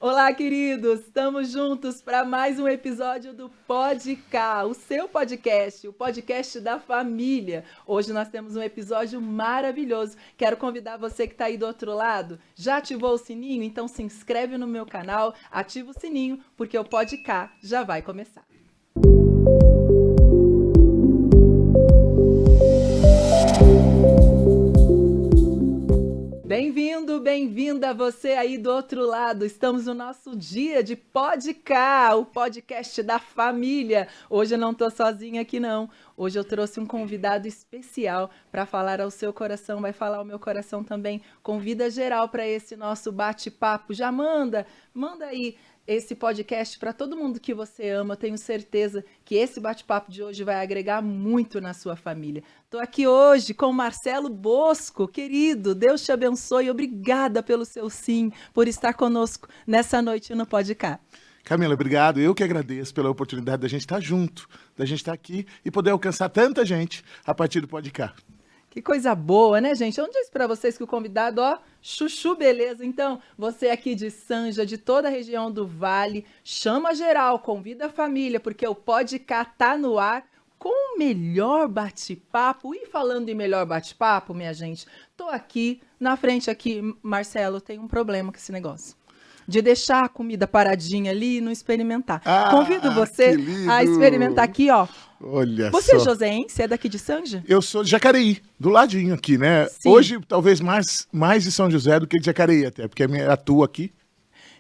Olá, queridos! Estamos juntos para mais um episódio do Podcast, o seu podcast, o podcast da família. Hoje nós temos um episódio maravilhoso. Quero convidar você que está aí do outro lado. Já ativou o sininho? Então se inscreve no meu canal, ativa o sininho, porque o Podcast já vai começar. Bem-vindo, bem-vinda você aí do outro lado. Estamos no nosso dia de Podcast, o podcast da família. Hoje eu não estou sozinha aqui não. Hoje eu trouxe um convidado especial para falar ao seu coração, vai falar ao meu coração também. Convida geral para esse nosso bate-papo. Já manda aí esse podcast para todo mundo que você ama. Eu tenho certeza que esse bate-papo de hoje vai agregar muito na sua família. Estou aqui hoje com o Marcelo Bosco. Querido, Deus te abençoe. Obrigada pelo seu sim, por estar conosco nessa noite no Podcast. Camila, obrigado. Eu que agradeço pela oportunidade da gente estar junto, da gente estar aqui e poder alcançar tanta gente a partir do Podcast. Que coisa boa, né, gente? Eu não disse para vocês que o convidado, chuchu beleza. Então, você aqui de Sanja, de toda a região do Vale, chama geral, convida a família, porque o Podcast tá no ar com o melhor bate-papo. E falando em melhor bate-papo, minha gente, tô aqui, na frente aqui, Marcelo, tem um problema com esse negócio de deixar a comida paradinha ali e não experimentar. Convido você a experimentar aqui, ó. Olha você só. É joséense? É daqui de Sanja? Eu sou de Jacareí, do ladinho aqui, né? Sim. Hoje, talvez mais de São José do que de Jacareí até, porque atuo aqui.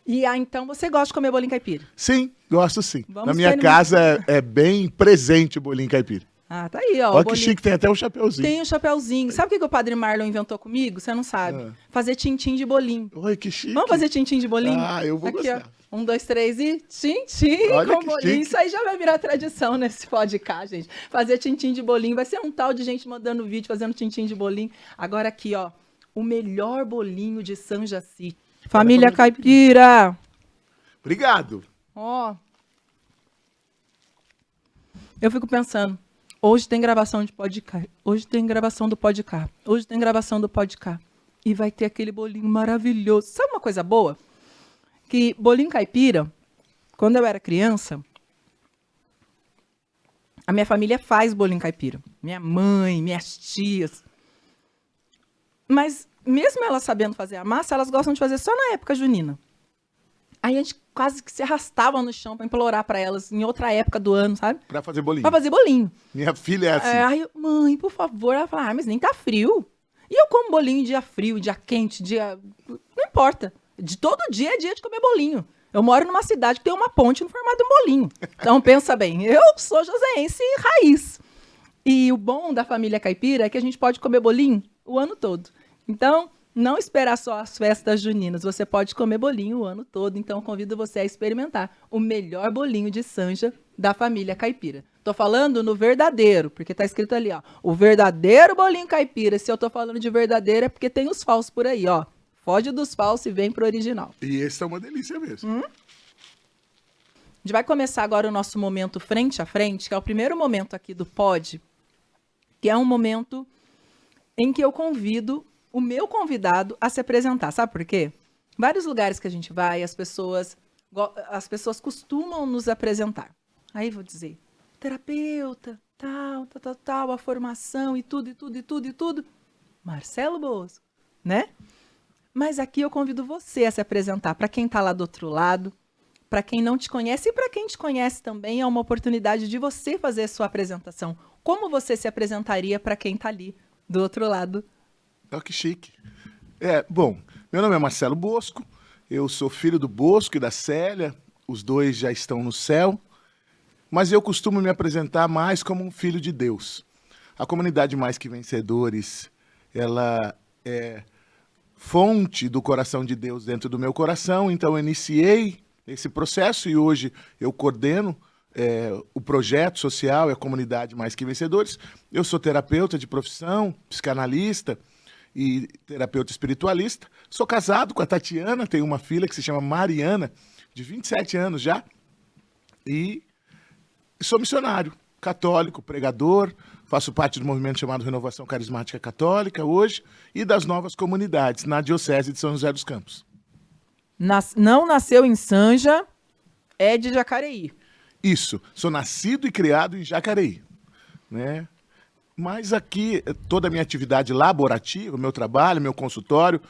E então você gosta de comer bolinho caipira? Sim, gosto sim. Vamos Na minha casa é bem presente o bolinho caipira. Ah, tá aí, ó. Olha que chique, tem até um chapeuzinho. Tem um chapeuzinho. Sabe o que o Padre Marlon inventou comigo? Você não sabe. Fazer tintim de bolinho. Oi, que chique. Vamos fazer tintim de bolinho? Ah, eu vou aqui, gostar. Ó. 1, 2, 3 e tintim Olha com que bolinho. chique. Isso aí já vai virar tradição nesse podcast, gente. Fazer tintim de bolinho. Vai ser um tal de gente mandando vídeo fazendo tintim de bolinho. Agora aqui, ó. O melhor bolinho de São Jaci. Família Caipira. Obrigado. Ó. Eu fico pensando. Hoje tem gravação de podcast. Hoje tem gravação do podcast. Hoje tem gravação do podcast. E vai ter aquele bolinho maravilhoso. Sabe uma coisa boa? Que bolinho caipira, quando eu era criança, a minha família faz bolinho caipira. Minha mãe, minhas tias. Mas mesmo elas sabendo fazer a massa, elas gostam de fazer só na época junina. Aí a gente quase que se arrastava no chão para implorar para elas em outra época do ano, sabe? Pra fazer bolinho. Pra fazer bolinho. Minha filha é assim. Aí eu, mãe, por favor. Ela fala, mas nem tá frio. E eu como bolinho dia frio, dia quente, dia... Não importa. De todo dia é dia de comer bolinho. Eu moro numa cidade que tem uma ponte no formato de um bolinho. Então, pensa bem, eu sou joséense raiz. E o bom da família caipira é que a gente pode comer bolinho o ano todo. Então, não esperar só as festas juninas. Você pode comer bolinho o ano todo. Então, eu convido você a experimentar o melhor bolinho de Sanja da família caipira. Tô falando no verdadeiro, porque tá escrito ali, ó. O verdadeiro bolinho caipira. Se eu tô falando de verdadeiro, é porque tem os falsos por aí, ó. Foge dos falsos e vem pro original. E esse é uma delícia mesmo. A gente vai começar agora o nosso momento frente a frente, que é o primeiro momento aqui do Pod, que é um momento em que eu convido o meu convidado a se apresentar. Sabe por quê? Vários lugares que a gente vai, as pessoas costumam nos apresentar. Aí vou dizer, terapeuta, tal, a formação e tudo. Marcelo Bosco, né? Mas aqui eu convido você a se apresentar para quem está lá do outro lado, para quem não te conhece e para quem te conhece também, é uma oportunidade de você fazer a sua apresentação. Como você se apresentaria para quem está ali do outro lado? Olha que chique. Bom, meu nome é Marcelo Bosco, eu sou filho do Bosco e da Célia, os dois já estão no céu, mas eu costumo me apresentar mais como um filho de Deus. A comunidade Mais Que Vencedores, ela é fonte do coração de Deus dentro do meu coração, então eu iniciei esse processo e hoje eu coordeno o projeto social e a comunidade Mais Que Vencedores. Eu sou terapeuta de profissão, psicanalista e terapeuta espiritualista. Sou casado com a Tatiana, tenho uma filha que se chama Mariana, de 27 anos já, e sou missionário, católico, pregador, faço parte do movimento chamado Renovação Carismática Católica hoje e das novas comunidades na Diocese de São José dos Campos. Não nasceu em Sanja, é de Jacareí. Isso, sou nascido e criado em Jacareí, né? Mas aqui, toda a minha atividade laborativa, meu trabalho, meu consultório,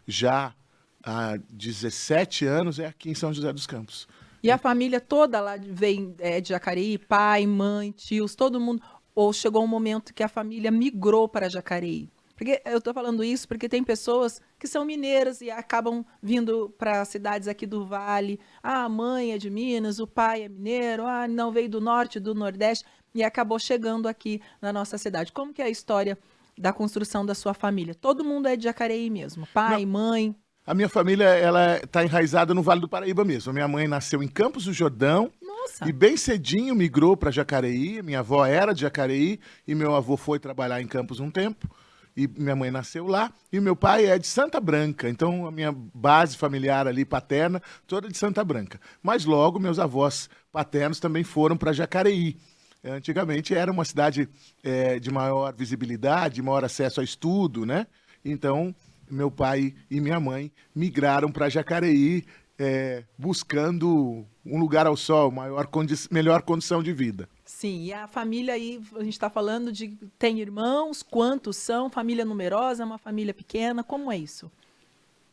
já há 17 anos é aqui em São José dos Campos. E a família toda lá vem de Jacareí, pai, mãe, tios, todo mundo. Ou chegou um momento que a família migrou para Jacareí? Porque eu estou falando isso porque tem pessoas que são mineiras e acabam vindo para cidades aqui do Vale. Ah, a mãe é de Minas, o pai é mineiro, ah, não veio do norte, do nordeste, e acabou chegando aqui na nossa cidade. Como que é a história da construção da sua família? Todo mundo é de Jacareí mesmo, pai, Não, mãe. a minha família, ela está enraizada no Vale do Paraíba mesmo. A minha mãe nasceu em Campos do Jordão e Nossa, bem cedinho migrou para Jacareí. Minha avó era de Jacareí e meu avô foi trabalhar em Campos um tempo. E minha mãe nasceu lá, e meu pai é de Santa Branca, então a minha base familiar ali, paterna, toda de Santa Branca. Mas logo meus avós paternos também foram para Jacareí. Antigamente era uma cidade de maior visibilidade, de maior acesso a estudo, né? Então, meu pai e minha mãe migraram para Jacareí, buscando um lugar ao sol, melhor condição de vida. sim, e a família aí, a gente está falando de tem irmãos, quantos são? Família numerosa, uma família pequena, como é isso?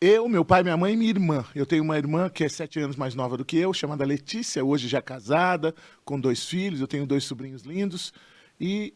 Eu, meu pai, minha mãe e minha irmã. Eu tenho uma irmã que é 7 anos mais nova do que eu, chamada Letícia, hoje já casada, com 2 filhos. Eu tenho 2 sobrinhos lindos. E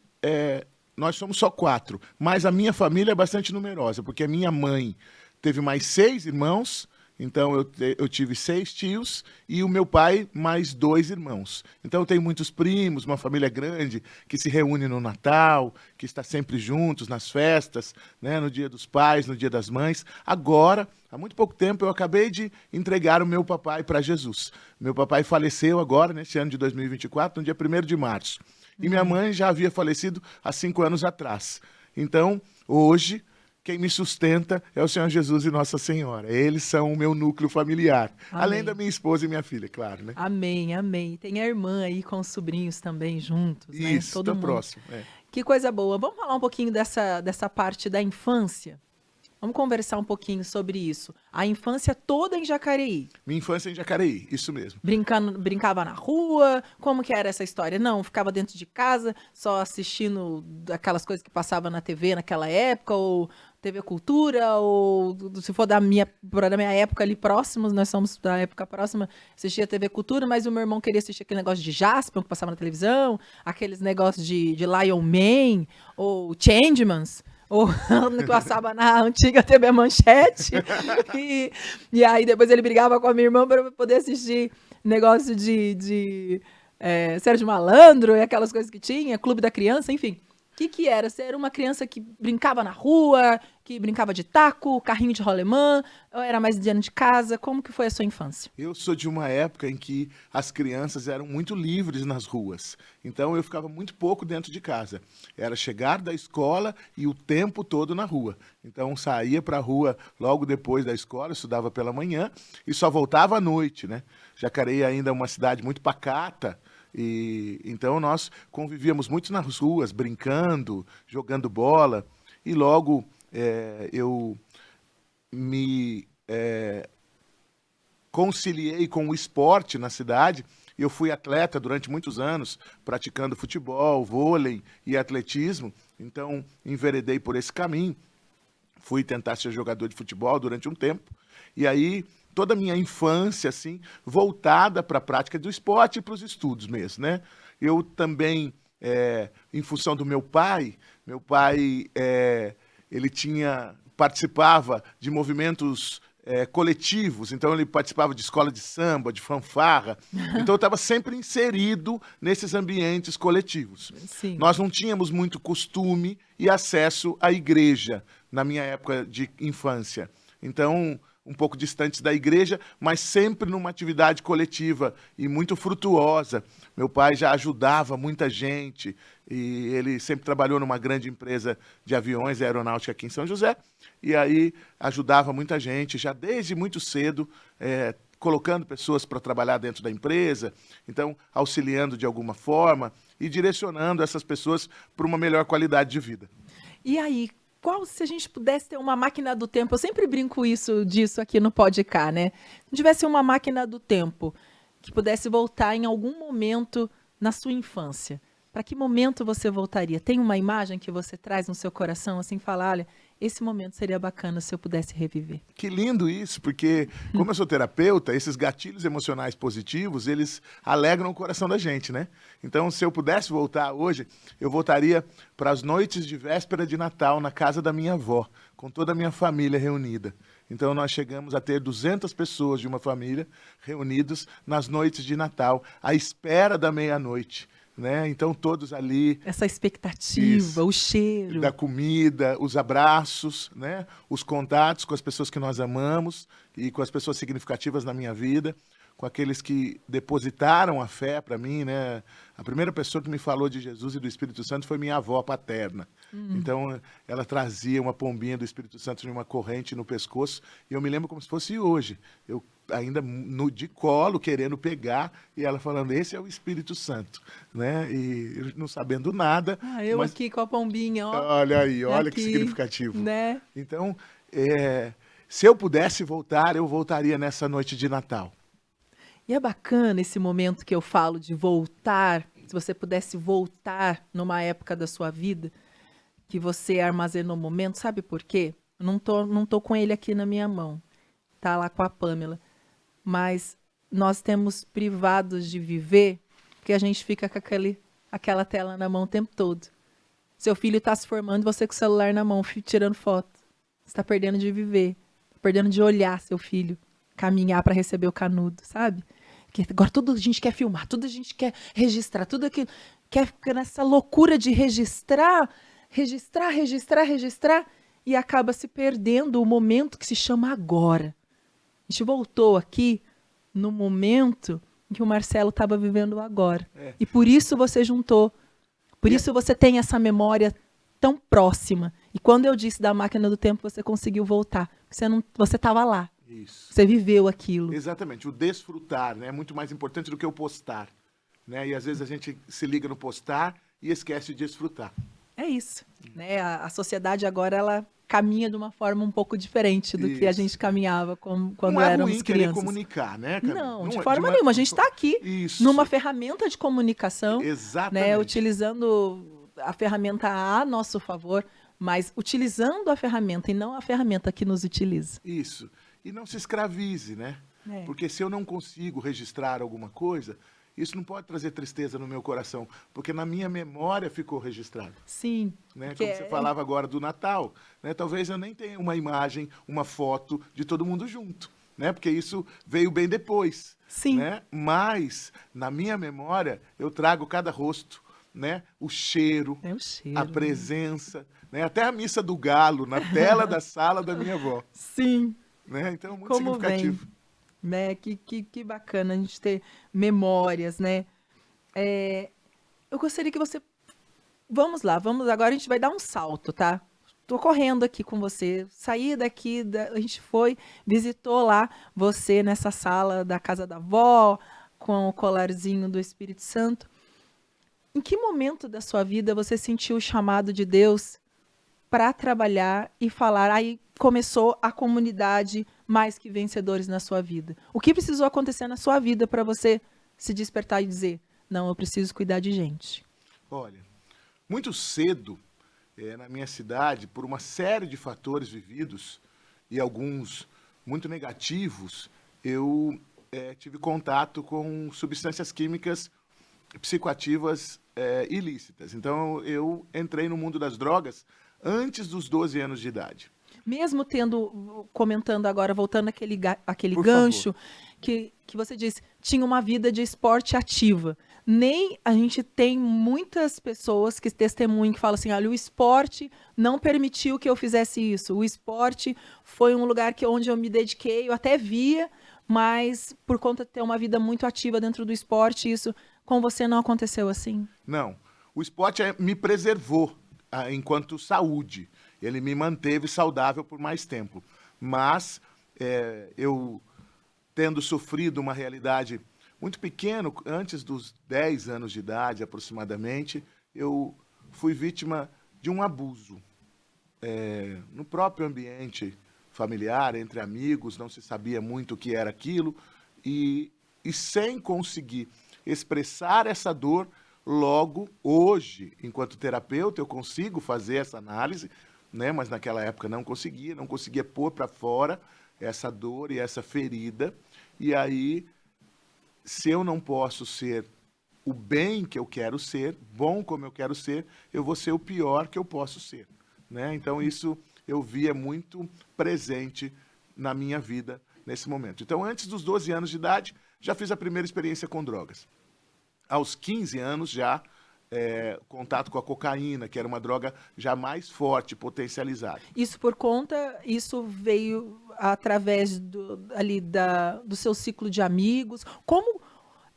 nós somos só 4. Mas a minha família é bastante numerosa, porque a minha mãe teve mais 6 irmãos. Então eu tive 6 tios e o meu pai mais 2 irmãos. Então eu tenho muitos primos, uma família grande que se reúne no Natal, que está sempre juntos nas festas, né, no Dia dos Pais, no Dia das Mães. Agora, há muito pouco tempo, eu acabei de entregar o meu papai para Jesus. Meu papai faleceu agora, neste ano de 2024, no dia 1º de março. E minha mãe já havia falecido há 5 anos atrás. Então, hoje, quem me sustenta é o Senhor Jesus e Nossa Senhora. Eles são o meu núcleo familiar. Amém. Além da minha esposa e minha filha, claro, né? Amém, amém. Tem a irmã aí com os sobrinhos também juntos, né? Isso, Todo tá mundo. próximo. Que coisa boa. Vamos falar um pouquinho dessa parte da infância? Vamos conversar um pouquinho sobre isso. A infância toda em Jacareí. Minha infância em Jacareí, isso mesmo. Brincava na rua? Como que era essa história? Não, ficava dentro de casa, só assistindo aquelas coisas que passavam na TV naquela época, ou TV Cultura, ou se for da minha época ali próximos, nós somos da época próxima, assistia TV Cultura, mas o meu irmão queria assistir aquele negócio de Jaspion que passava na televisão, aqueles negócios de Lion Man, ou Changemans, ou que passava na antiga TV Manchete. E aí depois ele brigava com a minha irmã para poder assistir negócio de Sérgio Malandro e aquelas coisas que tinha, Clube da Criança, enfim. O que era? Você era uma criança que brincava na rua, que brincava de taco, carrinho de rolemã, ou era mais dentro de casa? Como que foi a sua infância? Eu sou de uma época em que as crianças eram muito livres nas ruas. Então eu ficava muito pouco dentro de casa. Era chegar da escola e o tempo todo na rua. Então saía para a rua logo depois da escola, estudava pela manhã e só voltava à noite, né? Jacareí ainda é uma cidade muito pacata. E então nós convivíamos muito nas ruas, brincando, jogando bola. E logo eu me conciliei com o esporte na cidade. Eu fui atleta durante muitos anos, praticando futebol, vôlei e atletismo. Então enveredei por esse caminho. Fui tentar ser jogador de futebol durante um tempo. E aí toda a minha infância, assim, voltada para a prática do esporte e para os estudos mesmo, né? Eu também, em função do meu pai, ele participava de movimentos coletivos, então ele participava de escola de samba, de fanfarra, então eu estava sempre inserido nesses ambientes coletivos. Sim. Nós não tínhamos muito costume e acesso à igreja na minha época de infância, então um pouco distantes da igreja, mas sempre numa atividade coletiva e muito frutuosa. Meu pai já ajudava muita gente e ele sempre trabalhou numa grande empresa de aviões e aeronáutica aqui em São José, e aí ajudava muita gente, já desde muito cedo, colocando pessoas para trabalhar dentro da empresa, então auxiliando de alguma forma e direcionando essas pessoas para uma melhor qualidade de vida. E aí, qual se a gente pudesse ter uma máquina do tempo? Eu sempre brinco disso aqui no Podcast, né? Se tivesse uma máquina do tempo que pudesse voltar em algum momento na sua infância, para que momento você voltaria? Tem uma imagem que você traz no seu coração, assim, fala, olha, esse momento seria bacana se eu pudesse reviver. Que lindo isso, porque como eu sou terapeuta, esses gatilhos emocionais positivos, eles alegram o coração da gente, né? Então, se eu pudesse voltar hoje, eu voltaria para as noites de véspera de Natal na casa da minha avó, com toda a minha família reunida. Então, nós chegamos a ter 200 pessoas de uma família reunidos nas noites de Natal, à espera da meia-noite. Né? Então, todos ali... Essa expectativa, o cheiro. Da comida, os abraços, né? Os contatos com as pessoas que nós amamos e com as pessoas significativas na minha vida, com aqueles que depositaram a fé para mim, né? A primeira pessoa que me falou de Jesus e do Espírito Santo foi minha avó paterna. Então, ela trazia uma pombinha do Espírito Santo de uma corrente no pescoço, e eu me lembro como se fosse hoje. Eu ainda de colo, querendo pegar, e ela falando, esse é o Espírito Santo, né? E eu não sabendo nada. Eu aqui com a pombinha, ó. Olha aí, olha aqui, que significativo. Né? Então, se eu pudesse voltar, eu voltaria nessa noite de Natal. E é bacana esse momento que eu falo de voltar, se você pudesse voltar numa época da sua vida, que você armazenou o momento, sabe por quê? Eu não tô com ele aqui na minha mão, tá lá com a Pamela, mas nós temos privados de viver, porque a gente fica com aquela tela na mão o tempo todo. Seu filho está se formando, você com o celular na mão, tirando foto. Você está perdendo de viver, perdendo de olhar seu filho caminhar para receber o canudo, sabe? Porque agora tudo a gente quer filmar, tudo a gente quer registrar, tudo aquilo, quer ficar nessa loucura de registrar, e acaba se perdendo o momento que se chama agora. A gente voltou aqui no momento em que o Marcelo estava vivendo agora. E por isso você juntou. Por isso você tem essa memória tão próxima. E quando eu disse da máquina do tempo, você conseguiu voltar. Você estava lá. Isso. Você viveu aquilo. Exatamente. O desfrutar, né, é muito mais importante do que o postar. Né? E às vezes a gente se liga no postar e esquece de desfrutar. É isso. Né? A sociedade agora, ela caminha de uma forma um pouco diferente do que a gente caminhava quando éramos crianças. Querer comunicar, né, Camila? Não, de forma nenhuma. A gente está aqui numa ferramenta de comunicação, né, utilizando a ferramenta a nosso favor, mas utilizando a ferramenta e não a ferramenta que nos utiliza. Isso. E não se escravize, né? Porque se eu não consigo registrar alguma coisa, isso não pode trazer tristeza no meu coração, porque na minha memória ficou registrado. Sim. Né? Como você falava agora do Natal, né? Talvez eu nem tenha uma imagem, uma foto de todo mundo junto, né? Porque isso veio bem depois. Sim. Né? Mas, na minha memória, eu trago cada rosto, né? O cheiro, a presença, né? Até a missa do galo na tela da sala da minha avó. Sim. Né? Então, muito significativo. Né? Que bacana a gente ter memórias, né? Eu gostaria que você... Vamos lá, agora a gente vai dar um salto, tá? Tô correndo aqui com você, saí daqui, a gente visitou lá você nessa sala da casa da avó, com o colarzinho do Espírito Santo. Em que momento da sua vida você sentiu o chamado de Deus para trabalhar e falar, aí começou a comunidade Mais Que Vencedores na sua vida? O que precisou acontecer na sua vida para você se despertar e dizer, não, eu preciso cuidar de gente? Olha, muito cedo, na minha cidade, por uma série de fatores vividos, e alguns muito negativos, eu tive contato com substâncias químicas psicoativas ilícitas. Então, eu entrei no mundo das drogas antes dos 12 anos de idade. Mesmo comentando agora, voltando àquele gancho, que você disse, tinha uma vida de esporte ativa. Nem a gente tem muitas pessoas que testemunham, que falam assim, olha, o esporte não permitiu que eu fizesse isso. O esporte foi um lugar onde eu me dediquei, eu até via, mas por conta de ter uma vida muito ativa dentro do esporte, isso com você não aconteceu assim? Não. O esporte me preservou enquanto saúde. Ele me manteve saudável por mais tempo. Mas eu, tendo sofrido uma realidade muito pequena, antes dos 10 anos de idade aproximadamente, eu fui vítima de um abuso. no próprio ambiente familiar, entre amigos, não se sabia muito o que era aquilo, e sem conseguir expressar essa dor, logo, hoje, enquanto terapeuta, eu consigo fazer essa análise, né? Mas naquela época não conseguia pôr para fora essa dor e essa ferida, e aí, se eu não posso ser o bem que eu quero ser, bom como eu quero ser, eu vou ser o pior que eu posso ser, né? Então isso eu via muito presente na minha vida nesse momento. Então, antes dos 12 anos de idade, já fiz a primeira experiência com drogas. Aos 15 anos já, contato com a cocaína, que era uma droga já mais forte, potencializada. Isso veio através do seu ciclo de amigos. Como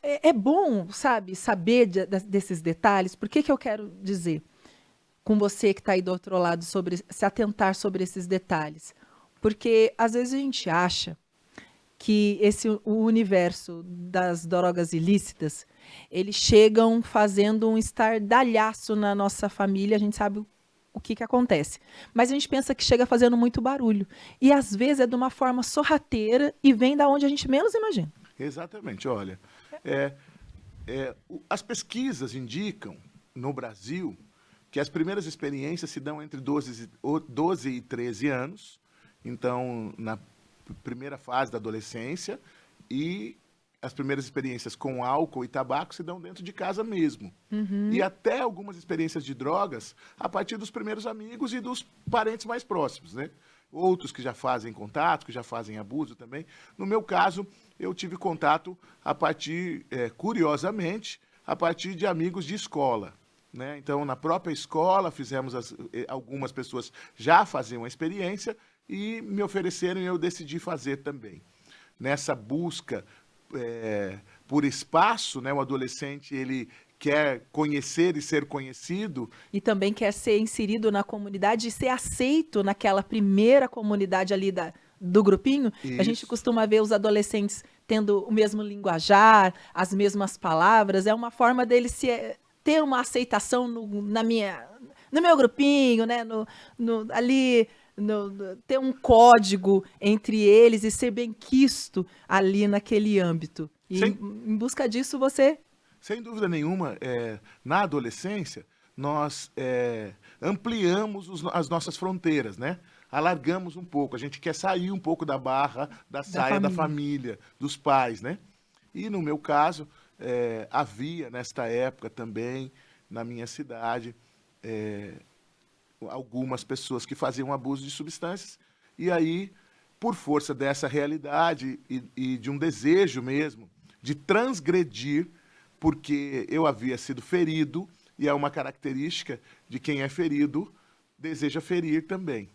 é bom, sabe, saber desses detalhes. Por que eu quero dizer com você que está aí do outro lado, sobre se atentar sobre esses detalhes? Porque às vezes a gente acha que o universo das drogas ilícitas, eles chegam fazendo um estardalhaço na nossa família, a gente sabe o que acontece. Mas a gente pensa que chega fazendo muito barulho. E às vezes é de uma forma sorrateira e vem da onde a gente menos imagina. Exatamente, olha. As pesquisas indicam, no Brasil, que as primeiras experiências se dão entre 12 e 13 anos, então, na primeira fase da adolescência, e as primeiras experiências com álcool e tabaco se dão dentro de casa mesmo. E até algumas experiências de drogas a partir dos primeiros amigos e dos parentes mais próximos, né? Outros que já fazem contato, que já fazem abuso também. No meu caso, eu tive contato a partir, curiosamente, a partir de amigos de escola, né? Então, na própria escola, algumas pessoas já faziam a experiência e me ofereceram e eu decidi fazer também. Nessa busca por espaço, né? O adolescente, ele quer conhecer e ser conhecido. E também quer ser inserido na comunidade e ser aceito naquela primeira comunidade ali do grupinho. Isso. A gente costuma ver os adolescentes tendo o mesmo linguajar, as mesmas palavras. É uma forma deles ter uma aceitação no meu grupinho, né? Ter um código entre eles e ser bem quisto ali naquele âmbito. E em busca disso você... Sem dúvida nenhuma, na adolescência, nós ampliamos as nossas fronteiras, né? Alargamos um pouco, a gente quer sair um pouco da barra, da saia da família, dos pais, né? E no meu caso, havia nesta época também, na minha cidade, algumas pessoas que faziam abuso de substâncias, e aí, por força dessa realidade e de um desejo mesmo de transgredir, porque eu havia sido ferido, e é uma característica de quem é ferido, deseja ferir também,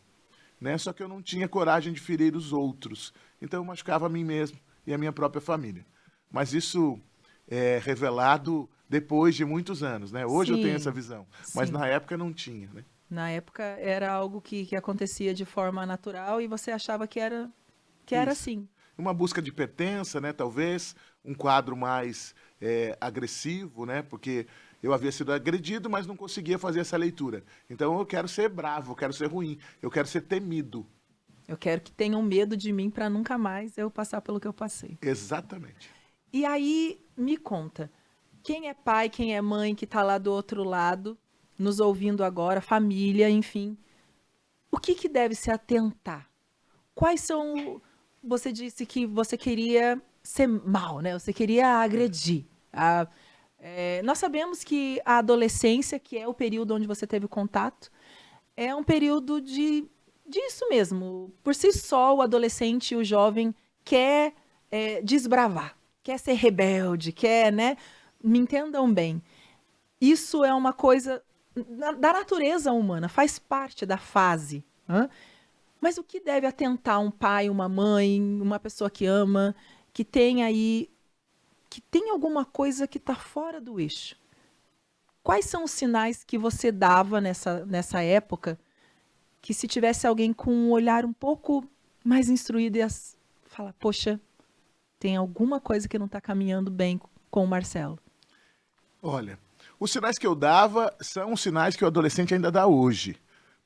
né? Só que eu não tinha coragem de ferir os outros, então eu machucava a mim mesmo e a minha própria família. Mas isso é revelado depois de muitos anos, né? Hoje eu tenho essa visão, mas na época não tinha, né? Na época era algo que acontecia de forma natural e você achava que era assim. Uma busca de pertença, né? Talvez um quadro mais agressivo, né? Porque eu havia sido agredido, mas não conseguia fazer essa leitura. Então eu quero ser bravo, eu quero ser ruim, eu quero ser temido. Eu quero que tenham medo de mim para nunca mais eu passar pelo que eu passei. Exatamente. E aí, me conta, quem é pai, quem é mãe que está lá do outro lado, nos ouvindo agora, família, enfim, o que deve se atentar? Quais são... Você disse que você queria ser mal, né? Você queria agredir. Nós sabemos que a adolescência, que é o período onde você teve contato, é um período disso mesmo. Por si só, o adolescente, o jovem, quer desbravar, quer ser rebelde, quer, né? Me entendam bem. Isso é uma coisa da natureza humana, faz parte da fase. Mas o que deve atentar um pai, uma mãe, uma pessoa que ama, que tem alguma coisa que está fora do eixo? Quais são os sinais que você dava nessa época, que se tivesse alguém com um olhar um pouco mais instruído ia falar, poxa, tem alguma coisa que não está caminhando bem com o Marcelo? Olha, os sinais que eu dava são os sinais que o adolescente ainda dá hoje.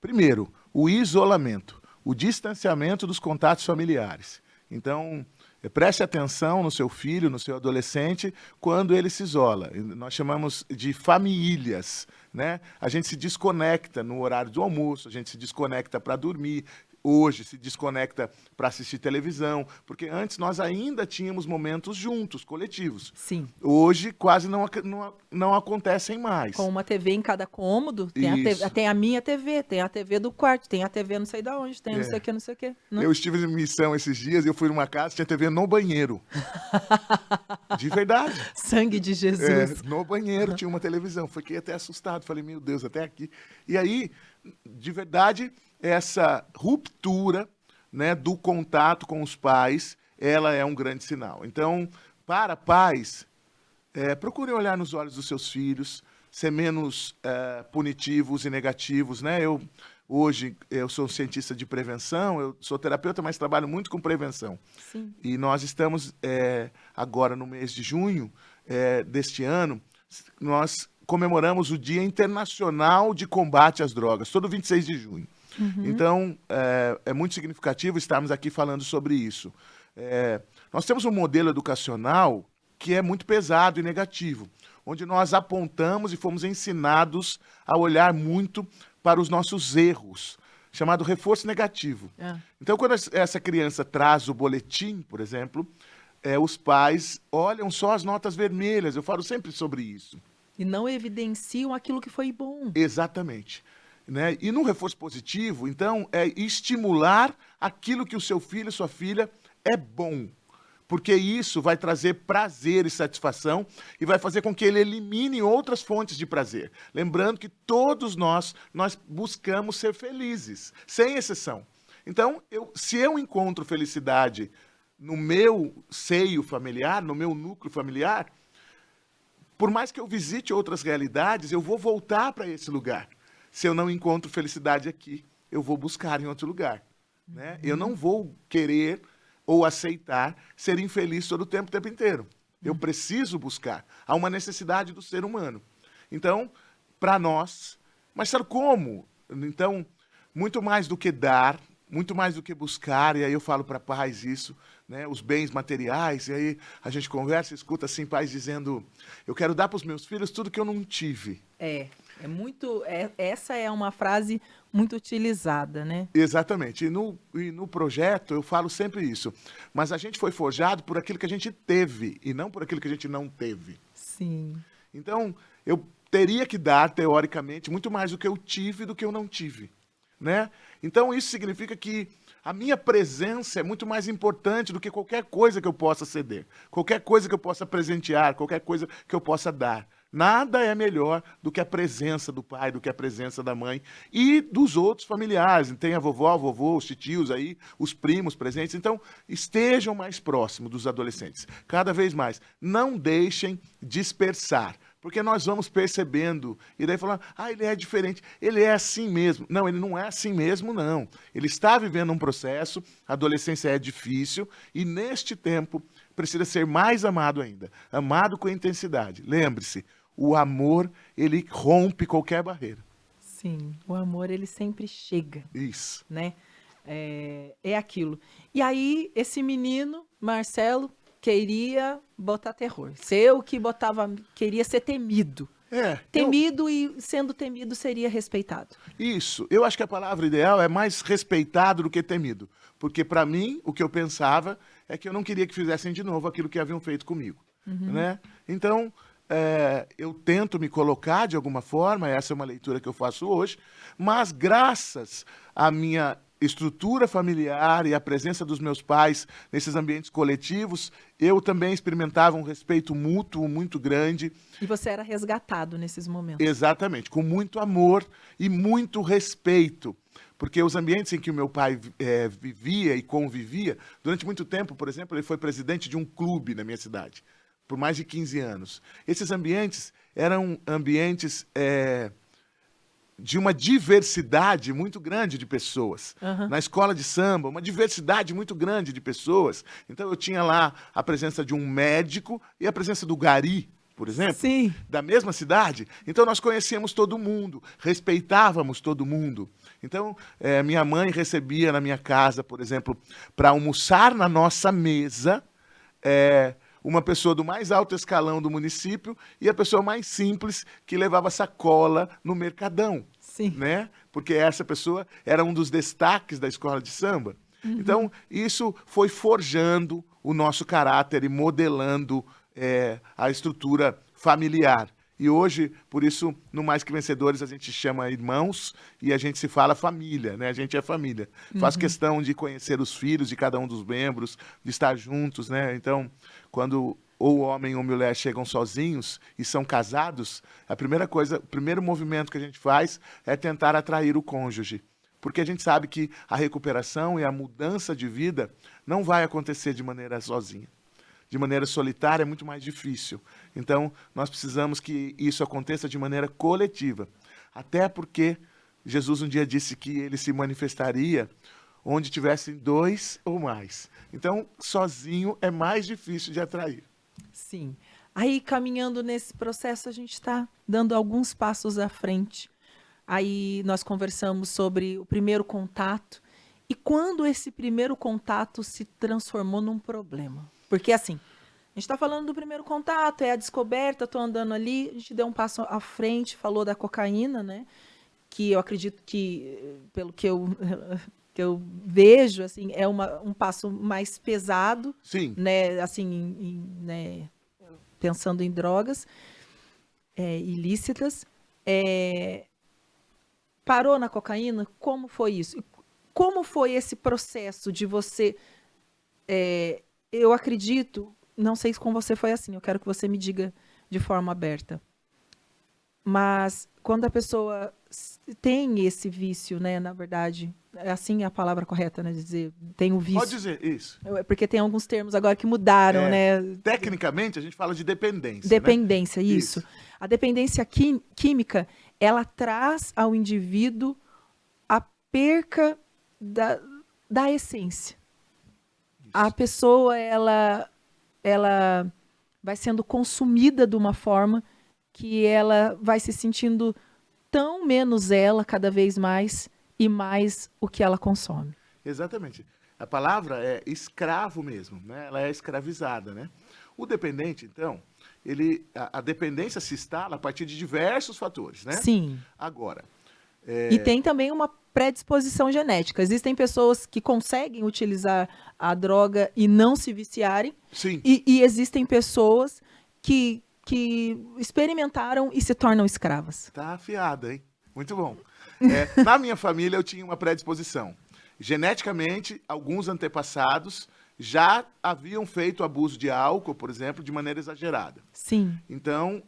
Primeiro, o isolamento, o distanciamento dos contatos familiares. Então, preste atenção no seu filho, no seu adolescente, quando ele se isola. Nós chamamos de famílias, né? A gente se desconecta no horário do almoço, a gente se desconecta para dormir, hoje se desconecta para assistir televisão, porque antes nós ainda tínhamos momentos juntos, coletivos. Sim. Hoje quase não acontecem mais. Com uma TV em cada cômodo, tem a minha TV, tem a TV do quarto, tem a TV não sei de onde, tem não sei o que, não sei o que. Eu estive em missão esses dias, eu fui numa casa, tinha TV no banheiro. De verdade. Sangue de Jesus. No banheiro tinha uma televisão. Fiquei até assustado, falei, meu Deus, até aqui. E aí, de verdade, essa ruptura, né, do contato com os pais, ela é um grande sinal. Então, para pais, procurem olhar nos olhos dos seus filhos, ser menos punitivos e negativos, né? Hoje, eu sou cientista de prevenção, eu sou terapeuta, mas trabalho muito com prevenção. Sim. E nós estamos, agora no mês de junho deste ano, nós comemoramos o Dia Internacional de Combate às Drogas, todo 26 de junho. Uhum. Então, é muito significativo estarmos aqui falando sobre isso. Nós temos um modelo educacional que é muito pesado e negativo, onde nós apontamos e fomos ensinados a olhar muito para os nossos erros, chamado reforço negativo. Então, quando essa criança traz o boletim, por exemplo, os pais olham só as notas vermelhas, eu falo sempre sobre isso. E não evidenciam aquilo que foi bom. Exatamente. Né? E no reforço positivo, então, é estimular aquilo que o seu filho e sua filha é bom. Porque isso vai trazer prazer e satisfação e vai fazer com que ele elimine outras fontes de prazer. Lembrando que todos nós buscamos ser felizes, sem exceção. Então, se eu encontro felicidade no meu seio familiar, no meu núcleo familiar, por mais que eu visite outras realidades, eu vou voltar para esse lugar. Se eu não encontro felicidade aqui, eu vou buscar em outro lugar. Né? Eu não vou querer ou aceitar ser infeliz todo o tempo inteiro. Eu preciso buscar. Há uma necessidade do ser humano. Então, para nós... Mas sabe como? Então, muito mais do que dar, muito mais do que buscar, e aí eu falo para pais isso, né, os bens materiais, e aí a gente conversa, escuta assim, pais dizendo, eu quero dar para os meus filhos tudo que eu não tive. Essa é uma frase muito utilizada, né? Exatamente. E no projeto eu falo sempre isso. Mas a gente foi forjado por aquilo que a gente teve e não por aquilo que a gente não teve. Sim. Então, eu teria que dar, teoricamente, muito mais do que eu tive do que eu não tive. Né? Então, isso significa que a minha presença é muito mais importante do que qualquer coisa que eu possa ceder, qualquer coisa que eu possa presentear, qualquer coisa que eu possa dar. Nada é melhor do que a presença do pai, do que a presença da mãe e dos outros familiares. Tem a vovó, o vovô, os titios aí, os primos presentes. Então, estejam mais próximos dos adolescentes, cada vez mais. Não deixem dispersar, porque nós vamos percebendo e daí falando, ele é diferente, ele é assim mesmo. Não, ele não é assim mesmo, não. Ele está vivendo um processo, a adolescência é difícil e neste tempo precisa ser mais amado ainda, amado com intensidade. Lembre-se, o amor, ele rompe qualquer barreira. Sim, o amor, ele sempre chega. Isso. Né? É aquilo. E aí, esse menino, Marcelo, queria botar terror. Ser o que queria ser temido. Temido e sendo temido seria respeitado. Isso. Eu acho que a palavra ideal é mais respeitado do que temido. Porque, para mim, o que eu pensava é que eu não queria que fizessem de novo aquilo que haviam feito comigo. Uhum. Né? Então, eu tento me colocar de alguma forma, essa é uma leitura que eu faço hoje, mas graças à minha estrutura familiar e à presença dos meus pais nesses ambientes coletivos, eu também experimentava um respeito mútuo muito grande. E você era resgatado nesses momentos. Exatamente, com muito amor e muito respeito. Porque os ambientes em que o meu pai vivia e convivia, durante muito tempo, por exemplo, ele foi presidente de um clube na minha cidade, por mais de 15 anos. Esses ambientes eram ambientes de uma diversidade muito grande de pessoas. Uhum. Na escola de samba, uma diversidade muito grande de pessoas. Então, eu tinha lá a presença de um médico e a presença do gari, por exemplo, sim, da mesma cidade. Então, nós conhecíamos todo mundo, respeitávamos todo mundo. Então, minha mãe recebia na minha casa, por exemplo, para almoçar na nossa mesa, uma pessoa do mais alto escalão do município e a pessoa mais simples que levava sacola no Mercadão. Sim. Né? Porque essa pessoa era um dos destaques da escola de samba. Então, isso foi forjando o nosso caráter e modelando a estrutura familiar. E hoje, por isso, no Mais Que Vencedores, a gente chama irmãos e a gente se fala família, né? A gente é família. Faz questão de conhecer os filhos de cada um dos membros, de estar juntos, né? Então, quando ou homem ou mulher chegam sozinhos e são casados, a primeira coisa, o primeiro movimento que a gente faz é tentar atrair o cônjuge. Porque a gente sabe que a recuperação e a mudança de vida não vai acontecer de maneira sozinha. De maneira solitária é muito mais difícil. Então, nós precisamos que isso aconteça de maneira coletiva. Até porque Jesus um dia disse que ele se manifestaria onde tivessem 2 ou mais. Então, sozinho é mais difícil de atrair. Sim. Aí, caminhando nesse processo, a gente está dando alguns passos à frente. Aí, nós conversamos sobre o primeiro contato. E quando esse primeiro contato se transformou num problema? Porque, assim, a gente está falando do primeiro contato, é a descoberta, estou andando ali, a gente deu um passo à frente, falou da cocaína, né? Que eu acredito que, pelo que eu vejo, assim, é um passo mais pesado. Sim. Né? Assim, né? Pensando em drogas ilícitas. Parou na cocaína? Como foi isso? Como foi esse processo de você... eu acredito, não sei se com você foi assim, eu quero que você me diga de forma aberta. Mas quando a pessoa tem esse vício, né, na verdade, é assim a palavra correta, né, de dizer, tem o vício. Pode dizer, isso. Porque tem alguns termos agora que mudaram, né? Tecnicamente, a gente fala de dependência. Dependência, né? isso. A dependência química, ela traz ao indivíduo a perca da essência. Isso. A pessoa, ela vai sendo consumida de uma forma que ela vai se sentindo tão menos ela cada vez mais e mais o que ela consome. Exatamente. A palavra é escravo mesmo, né? Ela é escravizada, né? O dependente, então, a dependência se instala a partir de diversos fatores, né? Sim. Agora... E tem também uma predisposição genética. Existem pessoas que conseguem utilizar a droga e não se viciarem. Sim. E existem pessoas que experimentaram e se tornam escravas. Tá afiada, hein? Muito bom. Na minha família, eu tinha uma predisposição. Geneticamente, alguns antepassados já haviam feito abuso de álcool, por exemplo, de maneira exagerada. Sim. Então,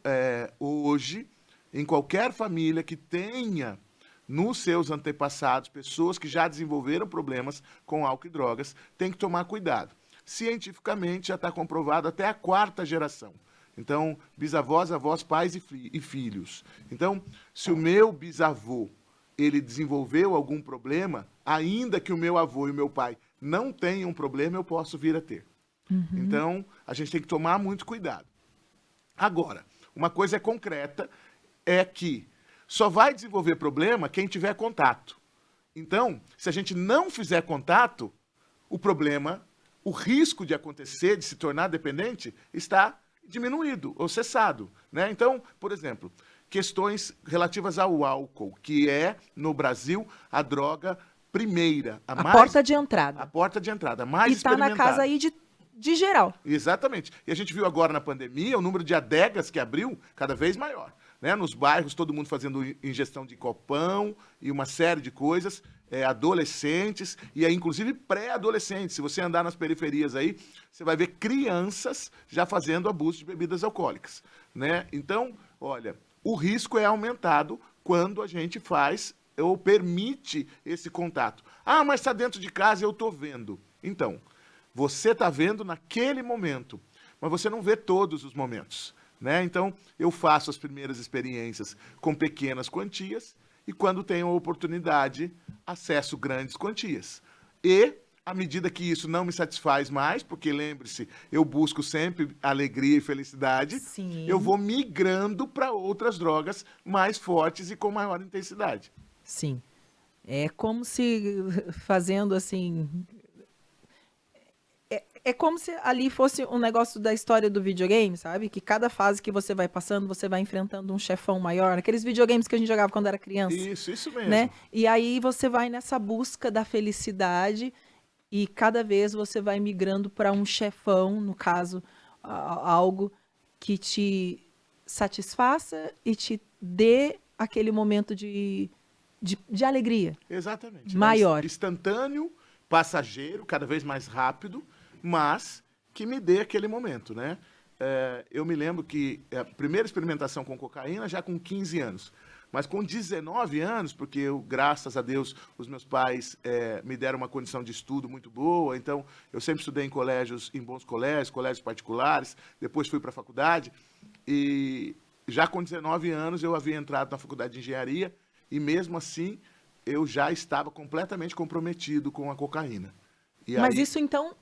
hoje, em qualquer família que tenha nos seus antepassados pessoas que já desenvolveram problemas com álcool e drogas, tem que tomar cuidado. Cientificamente, já está comprovado até a 4ª geração. Então, bisavós, avós, pais e filhos. Então, se o meu bisavô ele desenvolveu algum problema, ainda que o meu avô e o meu pai não tenham um problema, eu posso vir a ter. Então, a gente tem que tomar muito cuidado. Agora, uma coisa concreta é que só vai desenvolver problema quem tiver contato. Então, se a gente não fizer contato, o problema, o risco de acontecer, de se tornar dependente, está diminuído ou cessado, né? Então, por exemplo, questões relativas ao álcool, que é, no Brasil, a droga primeira. A porta de entrada. A porta de entrada, mais experimentada. E está na casa aí de geral. Exatamente. E a gente viu agora na pandemia o número de adegas que abriu cada vez maior. Né? Nos bairros, todo mundo fazendo ingestão de copão e uma série de coisas. Adolescentes e inclusive pré-adolescentes. Se você andar nas periferias aí, você vai ver crianças já fazendo abuso de bebidas alcoólicas, né? Então, olha, o risco é aumentado quando a gente faz ou permite esse contato. Ah, mas está dentro de casa, eu estou vendo. Então, você está vendo naquele momento, mas você não vê todos os momentos, né? Então, eu faço as primeiras experiências com pequenas quantias, e quando tenho a oportunidade, acesso grandes quantias. E, à medida que isso não me satisfaz mais, porque lembre-se, eu busco sempre alegria e felicidade, Sim. Eu vou migrando para outras drogas mais fortes e com maior intensidade. Sim. É como se, fazendo assim, é como se ali fosse um negócio da história do videogame, sabe? Que cada fase que você vai passando, você vai enfrentando um chefão maior. Aqueles videogames que a gente jogava quando era criança, Isso né? mesmo. E aí você vai nessa busca da felicidade e cada vez você vai migrando para um chefão, no caso, algo que te satisfaça e te dê aquele momento de alegria Exatamente, né? maior. Instantâneo, passageiro, cada vez mais rápido, mas que me dê aquele momento, né? Eu me lembro que a primeira experimentação com cocaína já com 15 anos, mas com 19 anos, porque eu, graças a Deus, os meus pais me deram uma condição de estudo muito boa, então eu sempre estudei em colégios, em bons colégios, colégios particulares, depois fui para a faculdade, e já com 19 anos eu havia entrado na faculdade de engenharia, e mesmo assim eu já estava completamente comprometido com a cocaína. E Mas aí, isso então,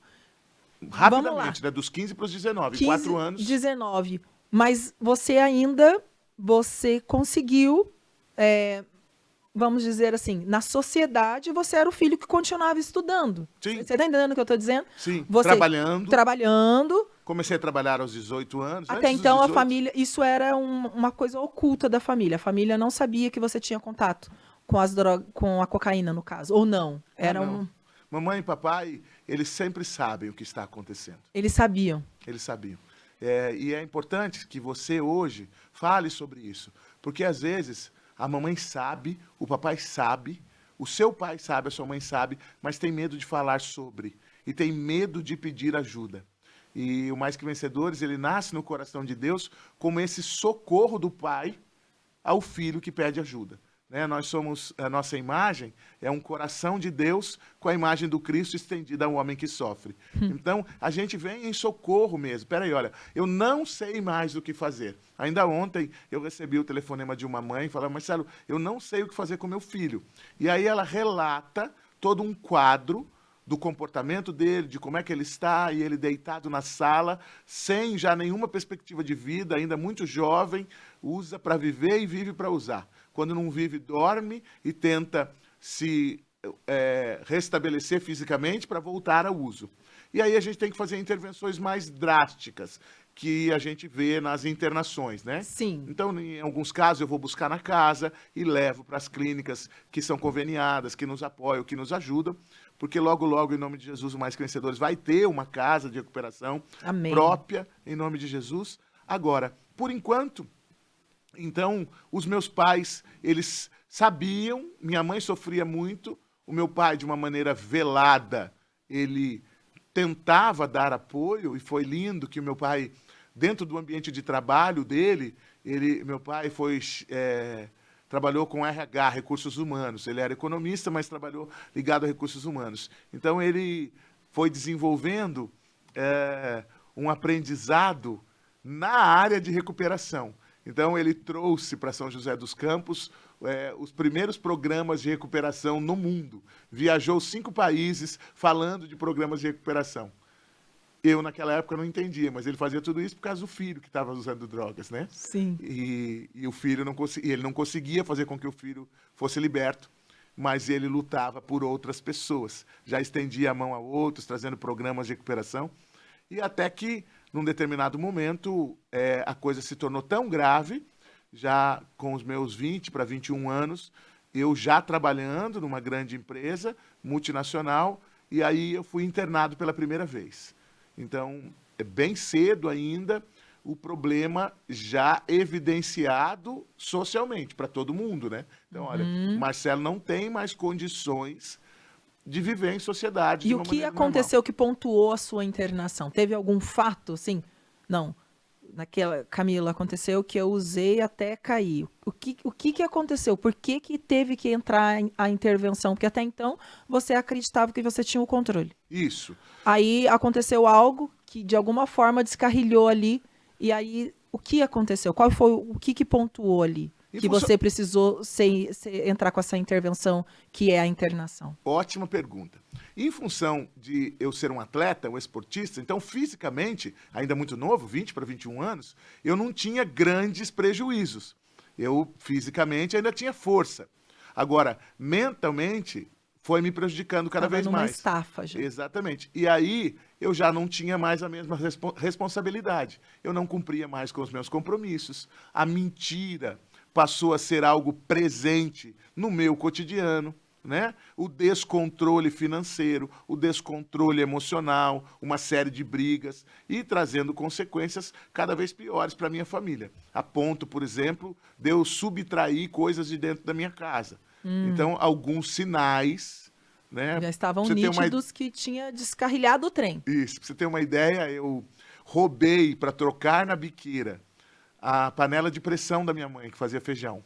vamos lá. rapidamente, né, dos 15 para os 19, 4 15, anos, 19. Mas você ainda, você conseguiu, vamos dizer assim, na sociedade você era o filho que continuava estudando. Você sim, está entendendo o que eu estou dizendo? sim, Você trabalhando. trabalhando, Comecei a trabalhar aos 18 anos, até antes dos então a 18. família, isso era uma coisa oculta da família. A família não sabia que você tinha contato com as drogas, com a cocaína, no caso, ou não. Ah, Era não. Mamãe e papai, eles sempre sabem o que está acontecendo. eles sabiam. Eles sabiam. E é importante que você hoje fale sobre isso. Porque às vezes a mamãe sabe, o papai sabe, o seu pai sabe, a sua mãe sabe, mas tem medo de falar sobre. E tem medo de pedir ajuda. E o Mais Que Vencedores, ele nasce no coração de Deus como esse socorro do pai ao filho que pede ajuda. Né? Nós somos, a nossa imagem é um coração de Deus com a imagem do Cristo estendida ao homem que sofre. Então, a gente vem em socorro mesmo. Peraí, olha, eu não sei mais o que fazer. Ainda ontem eu recebi o telefonema de uma mãe falando, Marcelo, eu não sei o que fazer com meu filho. E aí ela relata todo um quadro do comportamento dele, de como é que ele está, e ele deitado na sala, sem já nenhuma perspectiva de vida, ainda muito jovem, usa para viver e vive para usar. Quando não vive, dorme e tenta se restabelecer fisicamente para voltar ao uso. E aí a gente tem que fazer intervenções mais drásticas, que a gente vê nas internações, né? Sim. Então, em alguns casos, eu vou buscar na casa e levo para as clínicas que são conveniadas, que nos apoiam, que nos ajudam, porque logo, logo, em nome de Jesus, o Mais Que Vencedores vai ter uma casa de recuperação Amém. própria, em nome de Jesus. Agora, por enquanto, então, os meus pais, eles sabiam, minha mãe sofria muito, o meu pai, de uma maneira velada, ele tentava dar apoio, e foi lindo que o meu pai, dentro do ambiente de trabalho dele, meu pai trabalhou com RH, recursos humanos. Ele era economista, mas trabalhou ligado a recursos humanos. Então, ele foi desenvolvendo um aprendizado na área de recuperação. Então, ele trouxe para São José dos Campos os primeiros programas de recuperação no mundo. Viajou 5 países falando de programas de recuperação. Eu, naquela época, não entendia, mas ele fazia tudo isso por causa do filho que estava usando drogas, né? Sim. E o filho ele não conseguia fazer com que o filho fosse liberto, mas ele lutava por outras pessoas. Já estendia a mão a outros, trazendo programas de recuperação. E até que, num determinado momento, a coisa se tornou tão grave, já com os meus 20 para 21 anos, eu já trabalhando numa grande empresa multinacional, e aí eu fui internado pela primeira vez. Então, é bem cedo ainda, o problema já evidenciado socialmente, para todo mundo, né? Então, olha, Marcelo não tem mais condições de viver em sociedade E de o uma que maneira normal. aconteceu que pontuou a sua internação? Teve algum fato, assim? Não. Naquela, Camila, aconteceu que eu usei até cair. O que aconteceu? Por que teve que entrar a intervenção? Porque até então você acreditava que você tinha o controle. Isso. Aí aconteceu algo que de alguma forma descarrilhou ali. E aí, o que aconteceu? Qual foi o que pontuou ali? Que você precisou entrar com essa intervenção, que é a internação. Ótima pergunta. Em função de eu ser um atleta, um esportista, então fisicamente, ainda muito novo, 20 para 21 anos, eu não tinha grandes prejuízos. Eu fisicamente ainda tinha força. Agora, mentalmente, foi me prejudicando cada Tava vez numa mais. estafa já. Exatamente. E aí eu já não tinha mais a mesma responsabilidade. Eu não cumpria mais com os meus compromissos. A mentira passou a ser algo presente no meu cotidiano, né? O descontrole financeiro, o descontrole emocional, uma série de brigas e trazendo consequências cada vez piores para minha família. A ponto, por exemplo, de eu subtrair coisas de dentro da minha casa. Então, alguns sinais, né? Já estavam Pra você ter nítidos que tinha descarrilhado o trem. Isso, pra você ter uma ideia, eu roubei para trocar na biqueira a panela de pressão da minha mãe, que fazia feijão.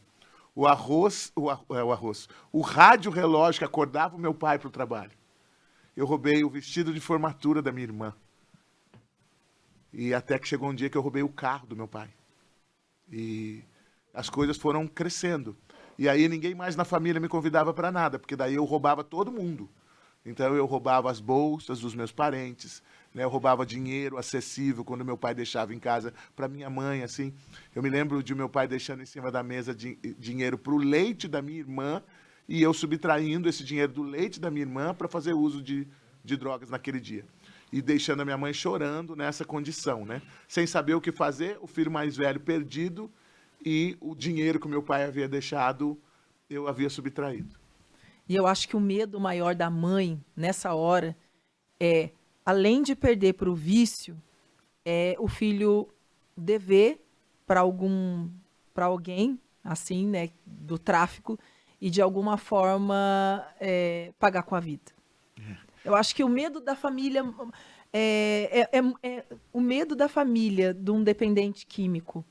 O rádio relógio que acordava o meu pai para o trabalho. Eu roubei o vestido de formatura da minha irmã. E até que chegou um dia que eu roubei o carro do meu pai. E as coisas foram crescendo. E aí ninguém mais na família me convidava para nada, porque daí eu roubava todo mundo. Então eu roubava as bolsas dos meus parentes, né? Eu roubava dinheiro acessível quando meu pai deixava em casa para minha mãe, assim. Eu me lembro de meu pai deixando em cima da mesa dinheiro para o leite da minha irmã e eu subtraindo esse dinheiro do leite da minha irmã para fazer uso de drogas naquele dia. E deixando a minha mãe chorando nessa condição, né? Sem saber o que fazer, o filho mais velho perdido e o dinheiro que o meu pai havia deixado, eu havia subtraído. E eu acho que o medo maior da mãe, nessa hora, é, além de perder para o vício, é o filho dever para alguém, assim, né, do tráfico, e de alguma forma pagar com a vida. Eu acho que o medo da família o medo da família de um dependente químico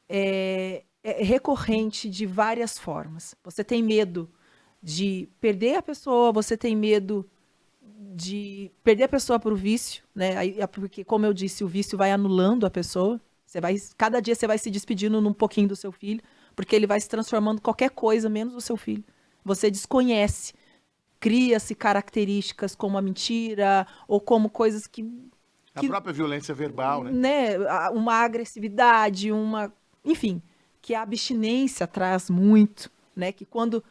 é recorrente de várias formas. Você tem medo de perder a pessoa, você tem medo de perder a pessoa para o vício, né? Porque, como eu disse, o vício vai anulando a pessoa. Cada dia você vai se despedindo um pouquinho do seu filho, porque ele vai se transformando em qualquer coisa, menos o seu filho. Você desconhece. Cria-se características como a mentira, ou como coisas que... A própria violência verbal, né? Uma agressividade, enfim, que a abstinência traz muito, né? Que quando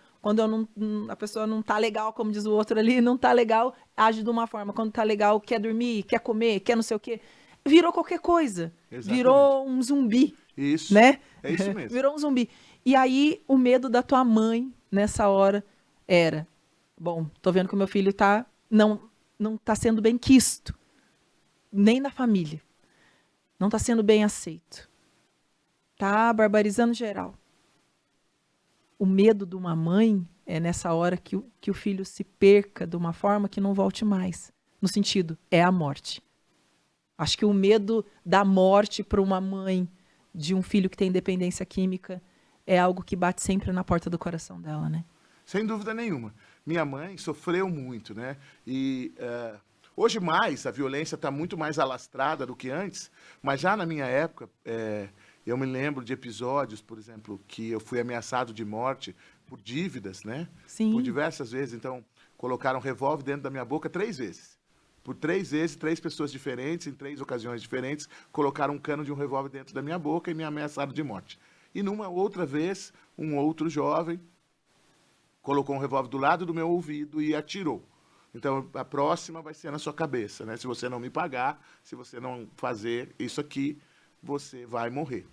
a pessoa não tá legal, como diz o outro ali, não tá legal, age de uma forma. Quando tá legal, quer dormir, quer comer, quer não sei o quê. Virou qualquer coisa. Exatamente. Virou um zumbi. Isso, né? É isso mesmo. Virou um zumbi. E aí, o medo da tua mãe, nessa hora, era... Bom, tô vendo que o meu filho não tá sendo bem quisto. Nem na família. Não tá sendo bem aceito. Tá barbarizando geral. O medo de uma mãe é nessa hora que o filho se perca de uma forma que não volte mais. No sentido, é a morte. Acho que o medo da morte para uma mãe de um filho que tem dependência química é algo que bate sempre na porta do coração dela, né? Sem dúvida nenhuma. Minha mãe sofreu muito, né? E hoje mais, a violência está muito mais alastrada do que antes, mas já na minha época, eu me lembro de episódios, por exemplo, que eu fui ameaçado de morte por dívidas, né? Sim. Por diversas vezes. Então, colocaram um revólver dentro da minha boca 3 vezes. Por 3 vezes, 3 pessoas diferentes, em 3 ocasiões diferentes, colocaram um cano de um revólver dentro da minha boca e me ameaçaram de morte. E numa outra vez, um outro jovem colocou um revólver do lado do meu ouvido e atirou. Então, a próxima vai ser na sua cabeça, né? Se você não me pagar, se você não fazer isso aqui, você vai morrer.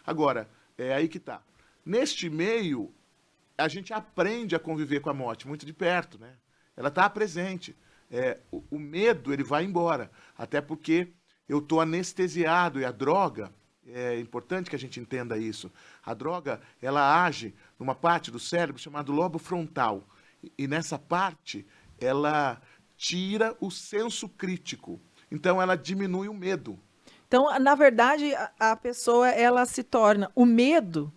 Agora, é aí que tá. Neste meio, a gente aprende a conviver com a morte muito de perto, né? Ela está presente. O medo, ele vai embora. Até porque eu estou anestesiado e a droga... É importante que a gente entenda isso. A droga, ela age numa parte do cérebro chamada lobo frontal. E nessa parte, ela tira o senso crítico. Então, ela diminui o medo. Então, na verdade, a pessoa, ela se torna... O medo,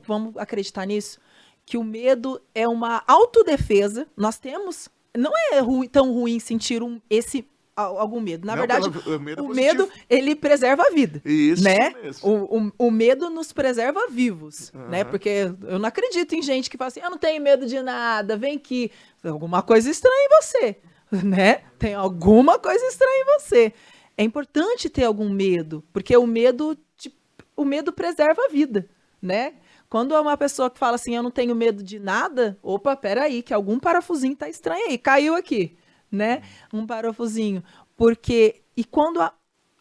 vamos acreditar nisso, que o medo é uma autodefesa. Nós temos... Não é tão ruim sentir algum medo. Na verdade, o medo, ele preserva a vida. Isso né? mesmo. O medo nos preserva vivos, né? Porque eu não acredito em gente que fala assim, eu não tenho medo de nada, vem aqui. Tem alguma coisa estranha em você, né? Tem alguma coisa estranha em você. É importante ter algum medo, porque o medo preserva a vida, né? Quando é uma pessoa que fala assim, eu não tenho medo de nada, opa, peraí, que algum parafusinho tá estranho aí, caiu aqui, né? Um parafusinho. Porque, e quando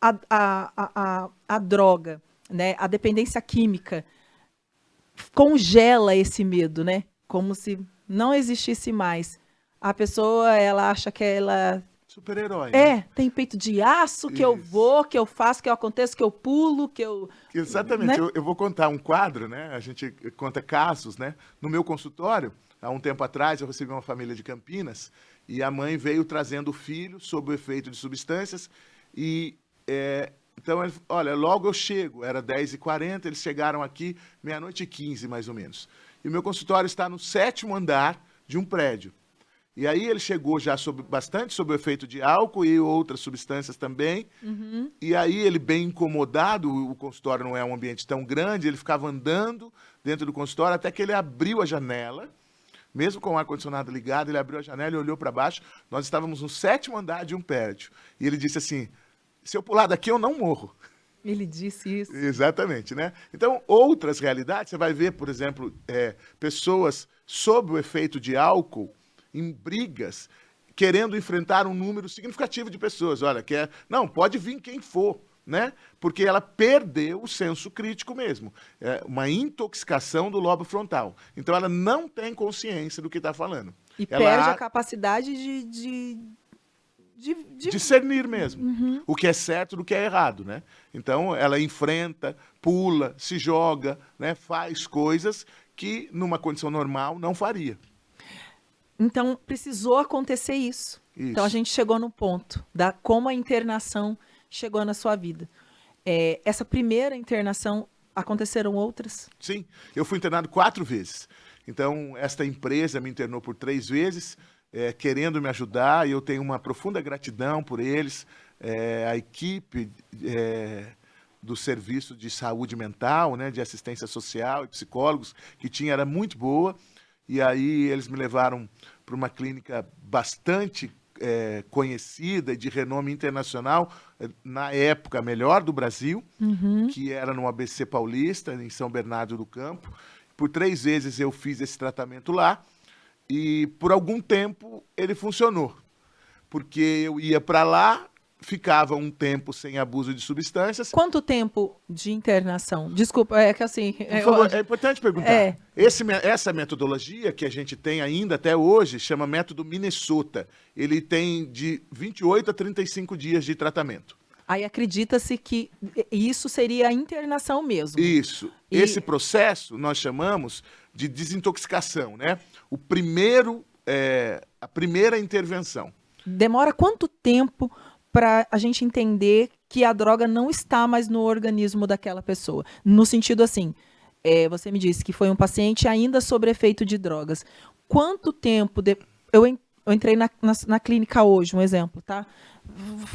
a droga, né, a dependência química congela esse medo, né? Como se não existisse mais. A pessoa, ela acha que ela Super-herói, né? tem peito de aço, que eu Isso. vou, que eu faço, que eu aconteço, que eu pulo, que eu... Exatamente. Né? Eu vou contar um quadro, né? A gente conta casos, né? No meu consultório, há um tempo atrás, eu recebi uma família de Campinas e a mãe veio trazendo o filho sob o efeito de substâncias e... então, olha, logo eu chego, era 10h40, eles chegaram aqui 00h15, mais ou menos. E o meu consultório está no 7º andar de um prédio. E aí ele chegou já bastante sob o efeito de álcool e outras substâncias também. Uhum. E aí ele bem incomodado, o consultório não é um ambiente tão grande, ele ficava andando dentro do consultório até que ele abriu a janela, mesmo com o ar-condicionado ligado, ele abriu a janela e olhou para baixo. Nós estávamos no 7º andar de um prédio. E ele disse assim, se eu pular daqui eu não morro. Ele disse isso. Exatamente, né? Então, outras realidades, você vai ver, por exemplo, pessoas sob o efeito de álcool, em brigas, querendo enfrentar um número significativo de pessoas. Olha, não, pode vir quem for, né? Porque ela perdeu o senso crítico mesmo. É uma intoxicação do lobo frontal. Então, ela não tem consciência do que está falando. E ela perde a capacidade de discernir mesmo o que é certo do que é errado, né? Então, ela enfrenta, pula, se joga, né? Faz coisas que, numa condição normal, não faria. Então, precisou acontecer isso. Então, a gente chegou no ponto da como a internação chegou na sua vida. Essa primeira internação, aconteceram outras? Sim, eu fui internado 4 vezes. Então, esta empresa me internou por 3 vezes, querendo me ajudar, e eu tenho uma profunda gratidão por eles. A equipe do Serviço de Saúde Mental, né, de assistência social e psicólogos que tinha era muito boa. E aí eles me levaram para uma clínica bastante conhecida e de renome internacional, na época a melhor do Brasil, que era no ABC Paulista, em São Bernardo do Campo. Por 3 vezes eu fiz esse tratamento lá e por algum tempo ele funcionou, porque eu ia para lá, ficava um tempo sem abuso de substâncias. Quanto tempo de internação? Desculpa, é que assim... Por favor, é importante perguntar. Essa metodologia que a gente tem ainda até hoje chama método Minnesota. Ele tem de 28 a 35 dias de tratamento. Aí acredita-se que isso seria a internação mesmo. Isso. Esse processo nós chamamos de desintoxicação, né? A primeira intervenção. Demora quanto tempo para a gente entender que a droga não está mais no organismo daquela pessoa? No sentido assim, você me disse que foi um paciente ainda sob efeito de drogas. Quanto tempo... Eu entrei na clínica hoje, um exemplo, tá?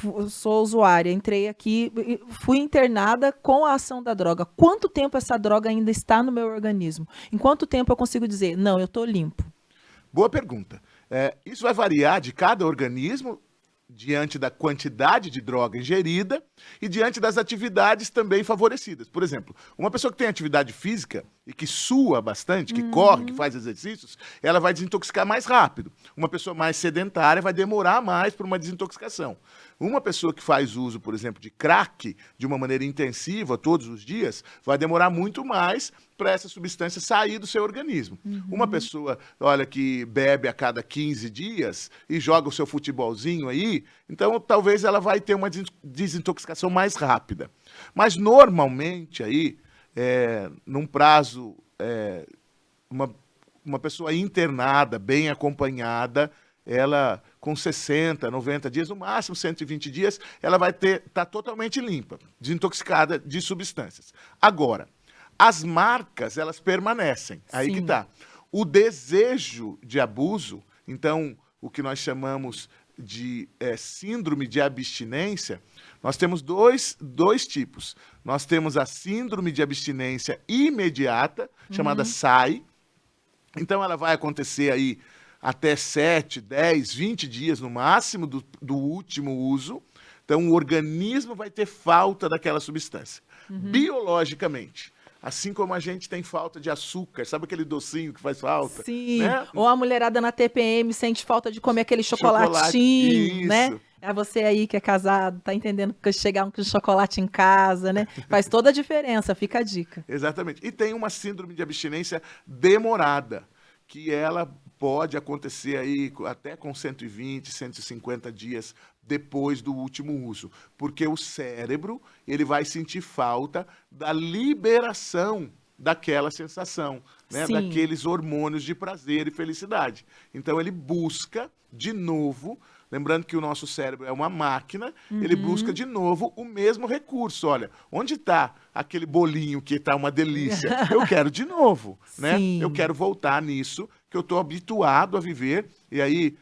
Eu sou usuária, entrei aqui, fui internada com a ação da droga. Quanto tempo essa droga ainda está no meu organismo? Em quanto tempo eu consigo dizer, não, eu estou limpo? Boa pergunta. Isso vai variar de cada organismo, diante da quantidade de droga ingerida e diante das atividades também favorecidas. Por exemplo, uma pessoa que tem atividade física e que sua bastante, que corre, que faz exercícios, ela vai desintoxicar mais rápido. Uma pessoa mais sedentária vai demorar mais para uma desintoxicação. Uma pessoa que faz uso, por exemplo, de crack de uma maneira intensiva todos os dias, vai demorar muito mais para essa substância sair do seu organismo. Uma pessoa, olha, que bebe a cada 15 dias e joga o seu futebolzinho aí, então talvez ela vai ter uma desintoxicação mais rápida. Mas normalmente aí, num prazo, uma pessoa internada, bem acompanhada, ela com 60, 90 dias, no máximo 120 dias, ela vai estar totalmente limpa, desintoxicada de substâncias. Agora, as marcas, elas permanecem. Aí que tá. O desejo de abuso, então, o que nós chamamos de síndrome de abstinência, nós temos dois tipos. Nós temos a síndrome de abstinência imediata, chamada SAI. Então, ela vai acontecer aí até 7, 10, 20 dias no máximo do último uso. Então, o organismo vai ter falta daquela substância. Biologicamente, Assim como a gente tem falta de açúcar, sabe aquele docinho que faz falta? Sim, Né? ou a mulherada na TPM sente falta de comer aquele chocolatinho, né? Isso. É você aí que é casado, tá entendendo que chegar um chocolate em casa, né? Faz toda a diferença, fica a dica. Exatamente. E tem uma síndrome de abstinência demorada, que ela pode acontecer aí até com 120, 150 dias depois do último uso, porque o cérebro, ele vai sentir falta da liberação daquela sensação, né? Sim. Daqueles hormônios de prazer e felicidade. Então ele busca de novo, lembrando que o nosso cérebro é uma máquina, ele busca de novo o mesmo recurso. Olha, onde está aquele bolinho que está uma delícia? Eu quero de novo, né? Sim. Eu quero voltar nisso, que eu estou habituado a viver. E aí,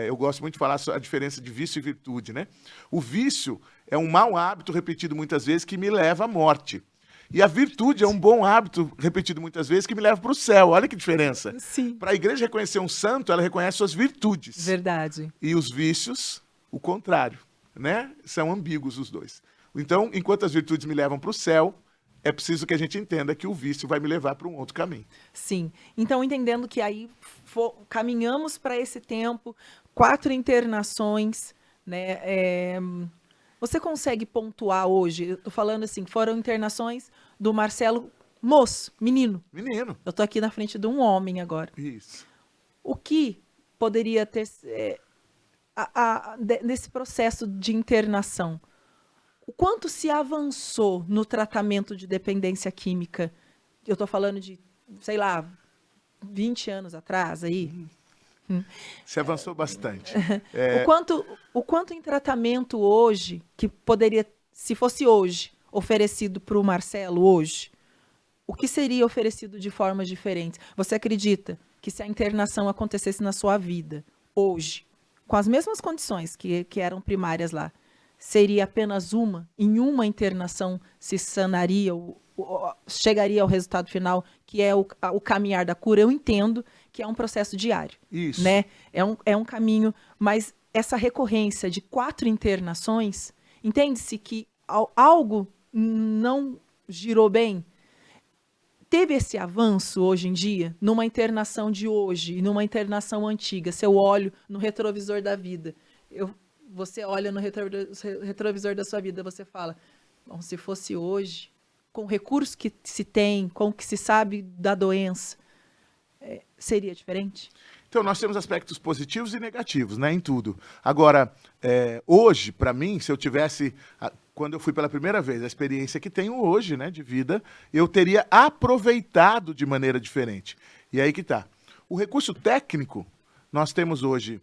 eu gosto muito de falar sobre a diferença de vício e virtude, né? O vício é um mau hábito repetido muitas vezes que me leva à morte. E a virtude é um bom hábito repetido muitas vezes que me leva para o céu. Olha que diferença. Sim. Para a igreja reconhecer um santo, ela reconhece suas virtudes. Verdade. E os vícios, o contrário, né? São ambíguos os dois. Então, enquanto as virtudes me levam para o céu, é preciso que a gente entenda que o vício vai me levar para um outro caminho. Sim. Então, entendendo que aí caminhamos para esse tempo, 4 internações, né? Você consegue pontuar hoje? Eu estou falando assim, foram internações do Marcelo moço, menino. Menino. Eu estou aqui na frente de um homem agora. Isso. O que poderia ter nesse processo de internação? O quanto se avançou no tratamento de dependência química? Eu estou falando de, sei lá, 20 anos atrás aí. Se avançou bastante. O quanto em tratamento hoje, que poderia, se fosse hoje, oferecido para o Marcelo hoje, o que seria oferecido de formas diferentes? Você acredita que se a internação acontecesse na sua vida, hoje, com as mesmas condições que eram primárias lá, seria apenas uma? Em uma internação se sanaria, chegaria ao resultado final, que é o caminhar da cura? Eu entendo que é um processo diário. Isso. Né? É um caminho, mas essa recorrência de 4 internações, entende-se que algo não girou bem? Teve esse avanço hoje em dia, numa internação de hoje e numa internação antiga? Se eu olho no retrovisor da vida, você olha no retrovisor da sua vida, você fala, bom, se fosse hoje, com o recurso que se tem, com o que se sabe da doença, seria diferente? Então, nós temos aspectos positivos e negativos, né, em tudo. Agora, hoje, para mim, se eu tivesse, quando eu fui pela primeira vez, a experiência que tenho hoje, né, de vida, eu teria aproveitado de maneira diferente. E aí que tá. O recurso técnico, nós temos hoje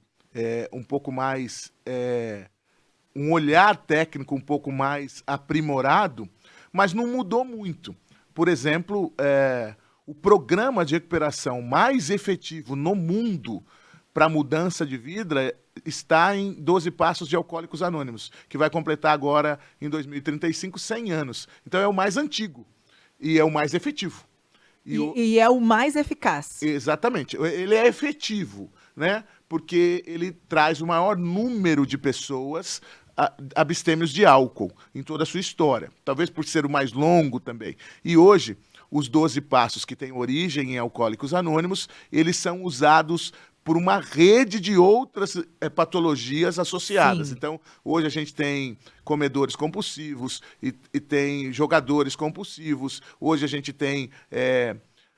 um pouco mais, um olhar técnico um pouco mais aprimorado, mas não mudou muito. Por exemplo, o programa de recuperação mais efetivo no mundo para mudança de vida está em 12 Passos de Alcoólicos Anônimos, que vai completar agora, em 2035, 100 anos. Então é o mais antigo e é o mais efetivo. E é o mais eficaz. Exatamente. Ele é efetivo, né? Porque ele traz o maior número de pessoas abstêmios de álcool em toda a sua história. Talvez por ser o mais longo também. E hoje, os 12 Passos, que têm origem em Alcoólicos Anônimos, eles são usados por uma rede de outras patologias associadas. Sim. Então, hoje a gente tem comedores compulsivos e tem jogadores compulsivos. Hoje a gente tem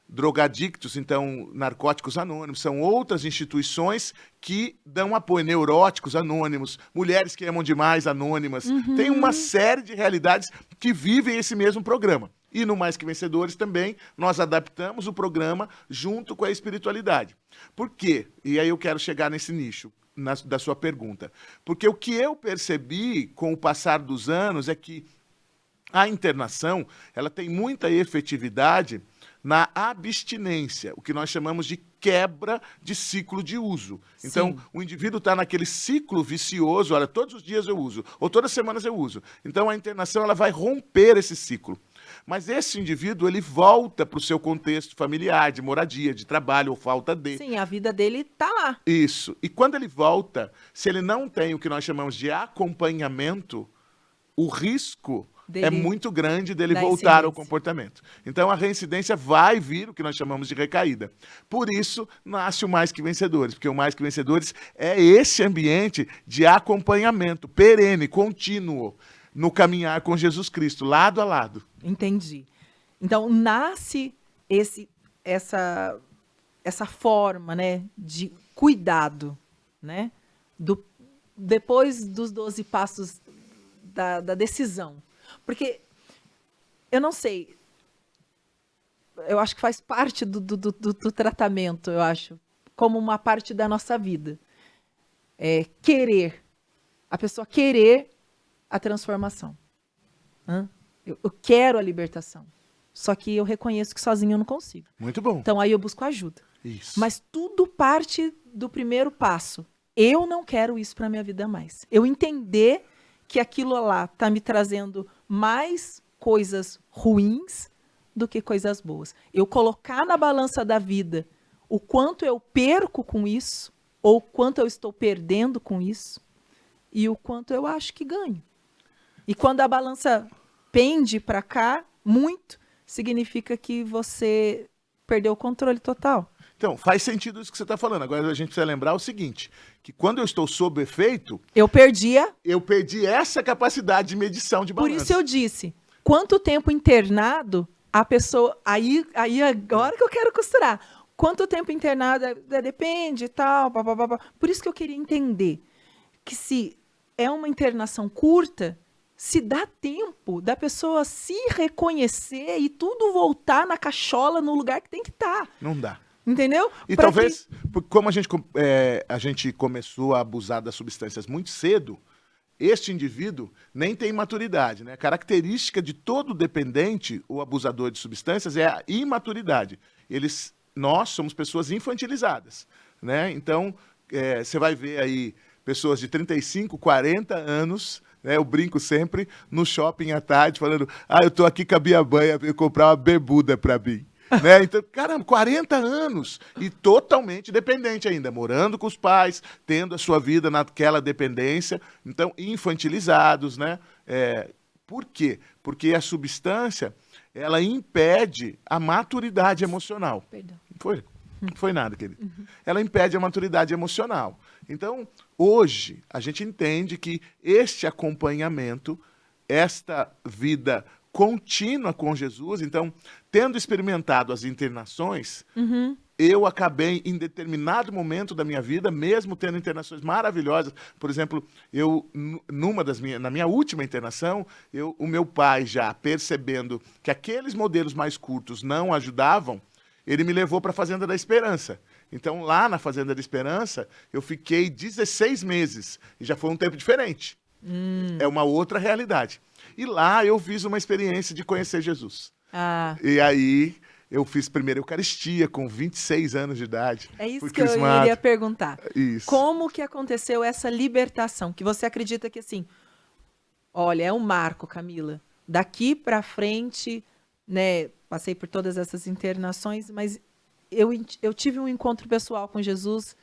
drogadictos, então narcóticos anônimos. São outras instituições que dão apoio. Neuróticos anônimos, mulheres que amam demais anônimas. Tem uma série de realidades que vivem esse mesmo programa. E no Mais Que Vencedores também, nós adaptamos o programa junto com a espiritualidade. Por quê? E aí eu quero chegar nesse nicho da sua pergunta. Porque o que eu percebi com o passar dos anos é que a internação, ela tem muita efetividade na abstinência, o que nós chamamos de quebra de ciclo de uso. Então, Sim. o indivíduo está naquele ciclo vicioso, olha, todos os dias eu uso, ou todas as semanas eu uso. Então, a internação ela vai romper esse ciclo. Mas esse indivíduo, ele volta para o seu contexto familiar, de moradia, de trabalho, ou falta de. Sim, a vida dele está lá. Isso. E quando ele volta, se ele não tem o que nós chamamos de acompanhamento, o risco é muito grande dele da voltar ao incidência. comportamento. Então, a reincidência vai vir, o que nós chamamos de recaída. Por isso, nasce o Mais Que Vencedores, porque o Mais Que Vencedores é esse ambiente de acompanhamento perene, contínuo, no caminhar com Jesus Cristo, lado a lado. Entendi. Então, nasce essa forma, né, de cuidado, né, depois dos 12 passos da decisão. Porque, eu não sei, eu acho que faz parte do tratamento, eu acho, como uma parte da nossa vida. É querer, a pessoa querer a transformação. Eu quero a libertação. Só que eu reconheço que sozinho eu não consigo. Muito bom. Então aí eu busco ajuda. Isso. Mas tudo parte do primeiro passo. Eu não quero isso para minha vida mais. Eu entender que aquilo lá está me trazendo mais coisas ruins do que coisas boas. Eu colocar na balança da vida o quanto eu perco com isso, ou o quanto eu estou perdendo com isso, e o quanto eu acho que ganho. E quando a balança pende para cá, muito, significa que você perdeu o controle total. Então, faz sentido isso que você está falando. Agora, a gente precisa lembrar o seguinte, que quando eu estou sob efeito, eu perdi essa capacidade de medição de balança. Por isso eu disse, quanto tempo internado a pessoa... Aí agora que eu quero costurar. Quanto tempo internado, depende e tal, blá. Por isso que eu queria entender que se é uma internação curta, se dá tempo da pessoa se reconhecer e tudo voltar na cachola, no lugar que tem que estar. Não dá. Entendeu? E talvez, como a gente começou a abusar das substâncias muito cedo, este indivíduo nem tem maturidade, né? A característica de todo dependente ou abusador de substâncias é a imaturidade. Nós somos pessoas infantilizadas, né? Então, você vai ver aí pessoas de 35, 40 anos, né? Eu brinco sempre no shopping à tarde, falando, eu tô aqui com a minha banha, eu comprar uma bermuda para mim. Né? Então, caramba, 40 anos e totalmente dependente ainda, morando com os pais, tendo a sua vida naquela dependência, então infantilizados, né? Por quê? Porque a substância, ela impede a maturidade emocional. Perdão. Não foi nada, querido. Ela impede a maturidade emocional. Então, hoje, a gente entende que este acompanhamento, esta vida contínua com Jesus, então, tendo experimentado as internações, eu acabei, em determinado momento da minha vida, mesmo tendo internações maravilhosas, por exemplo, na minha última internação, o meu pai, já percebendo que aqueles modelos mais curtos não ajudavam, ele me levou para a Fazenda da Esperança. Então, lá na Fazenda da Esperança, eu fiquei 16 meses, e já foi um tempo diferente. É uma outra realidade. E lá eu fiz uma experiência de conhecer Jesus. E aí eu fiz primeira Eucaristia com 26 anos de idade. É isso que eu iria perguntar. Isso. Como que aconteceu essa libertação? Que você acredita que, assim, olha, é um marco, Camila. Daqui para frente, né, passei por todas essas internações, mas eu tive um encontro pessoal com Jesus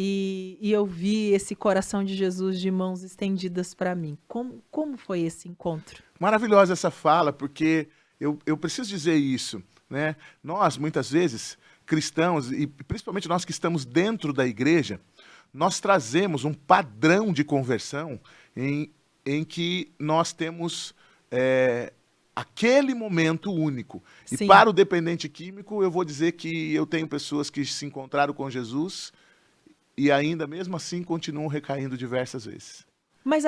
e eu vi esse coração de Jesus de mãos estendidas para mim. Como foi esse encontro? Maravilhosa essa fala, porque eu preciso dizer isso, né? Nós, muitas vezes, cristãos, e principalmente nós que estamos dentro da igreja, nós trazemos um padrão de conversão em que nós temos aquele momento único. Sim. E para o dependente químico, eu vou dizer que eu tenho pessoas que se encontraram com Jesus e ainda, mesmo assim, continuam recaindo diversas vezes. Mas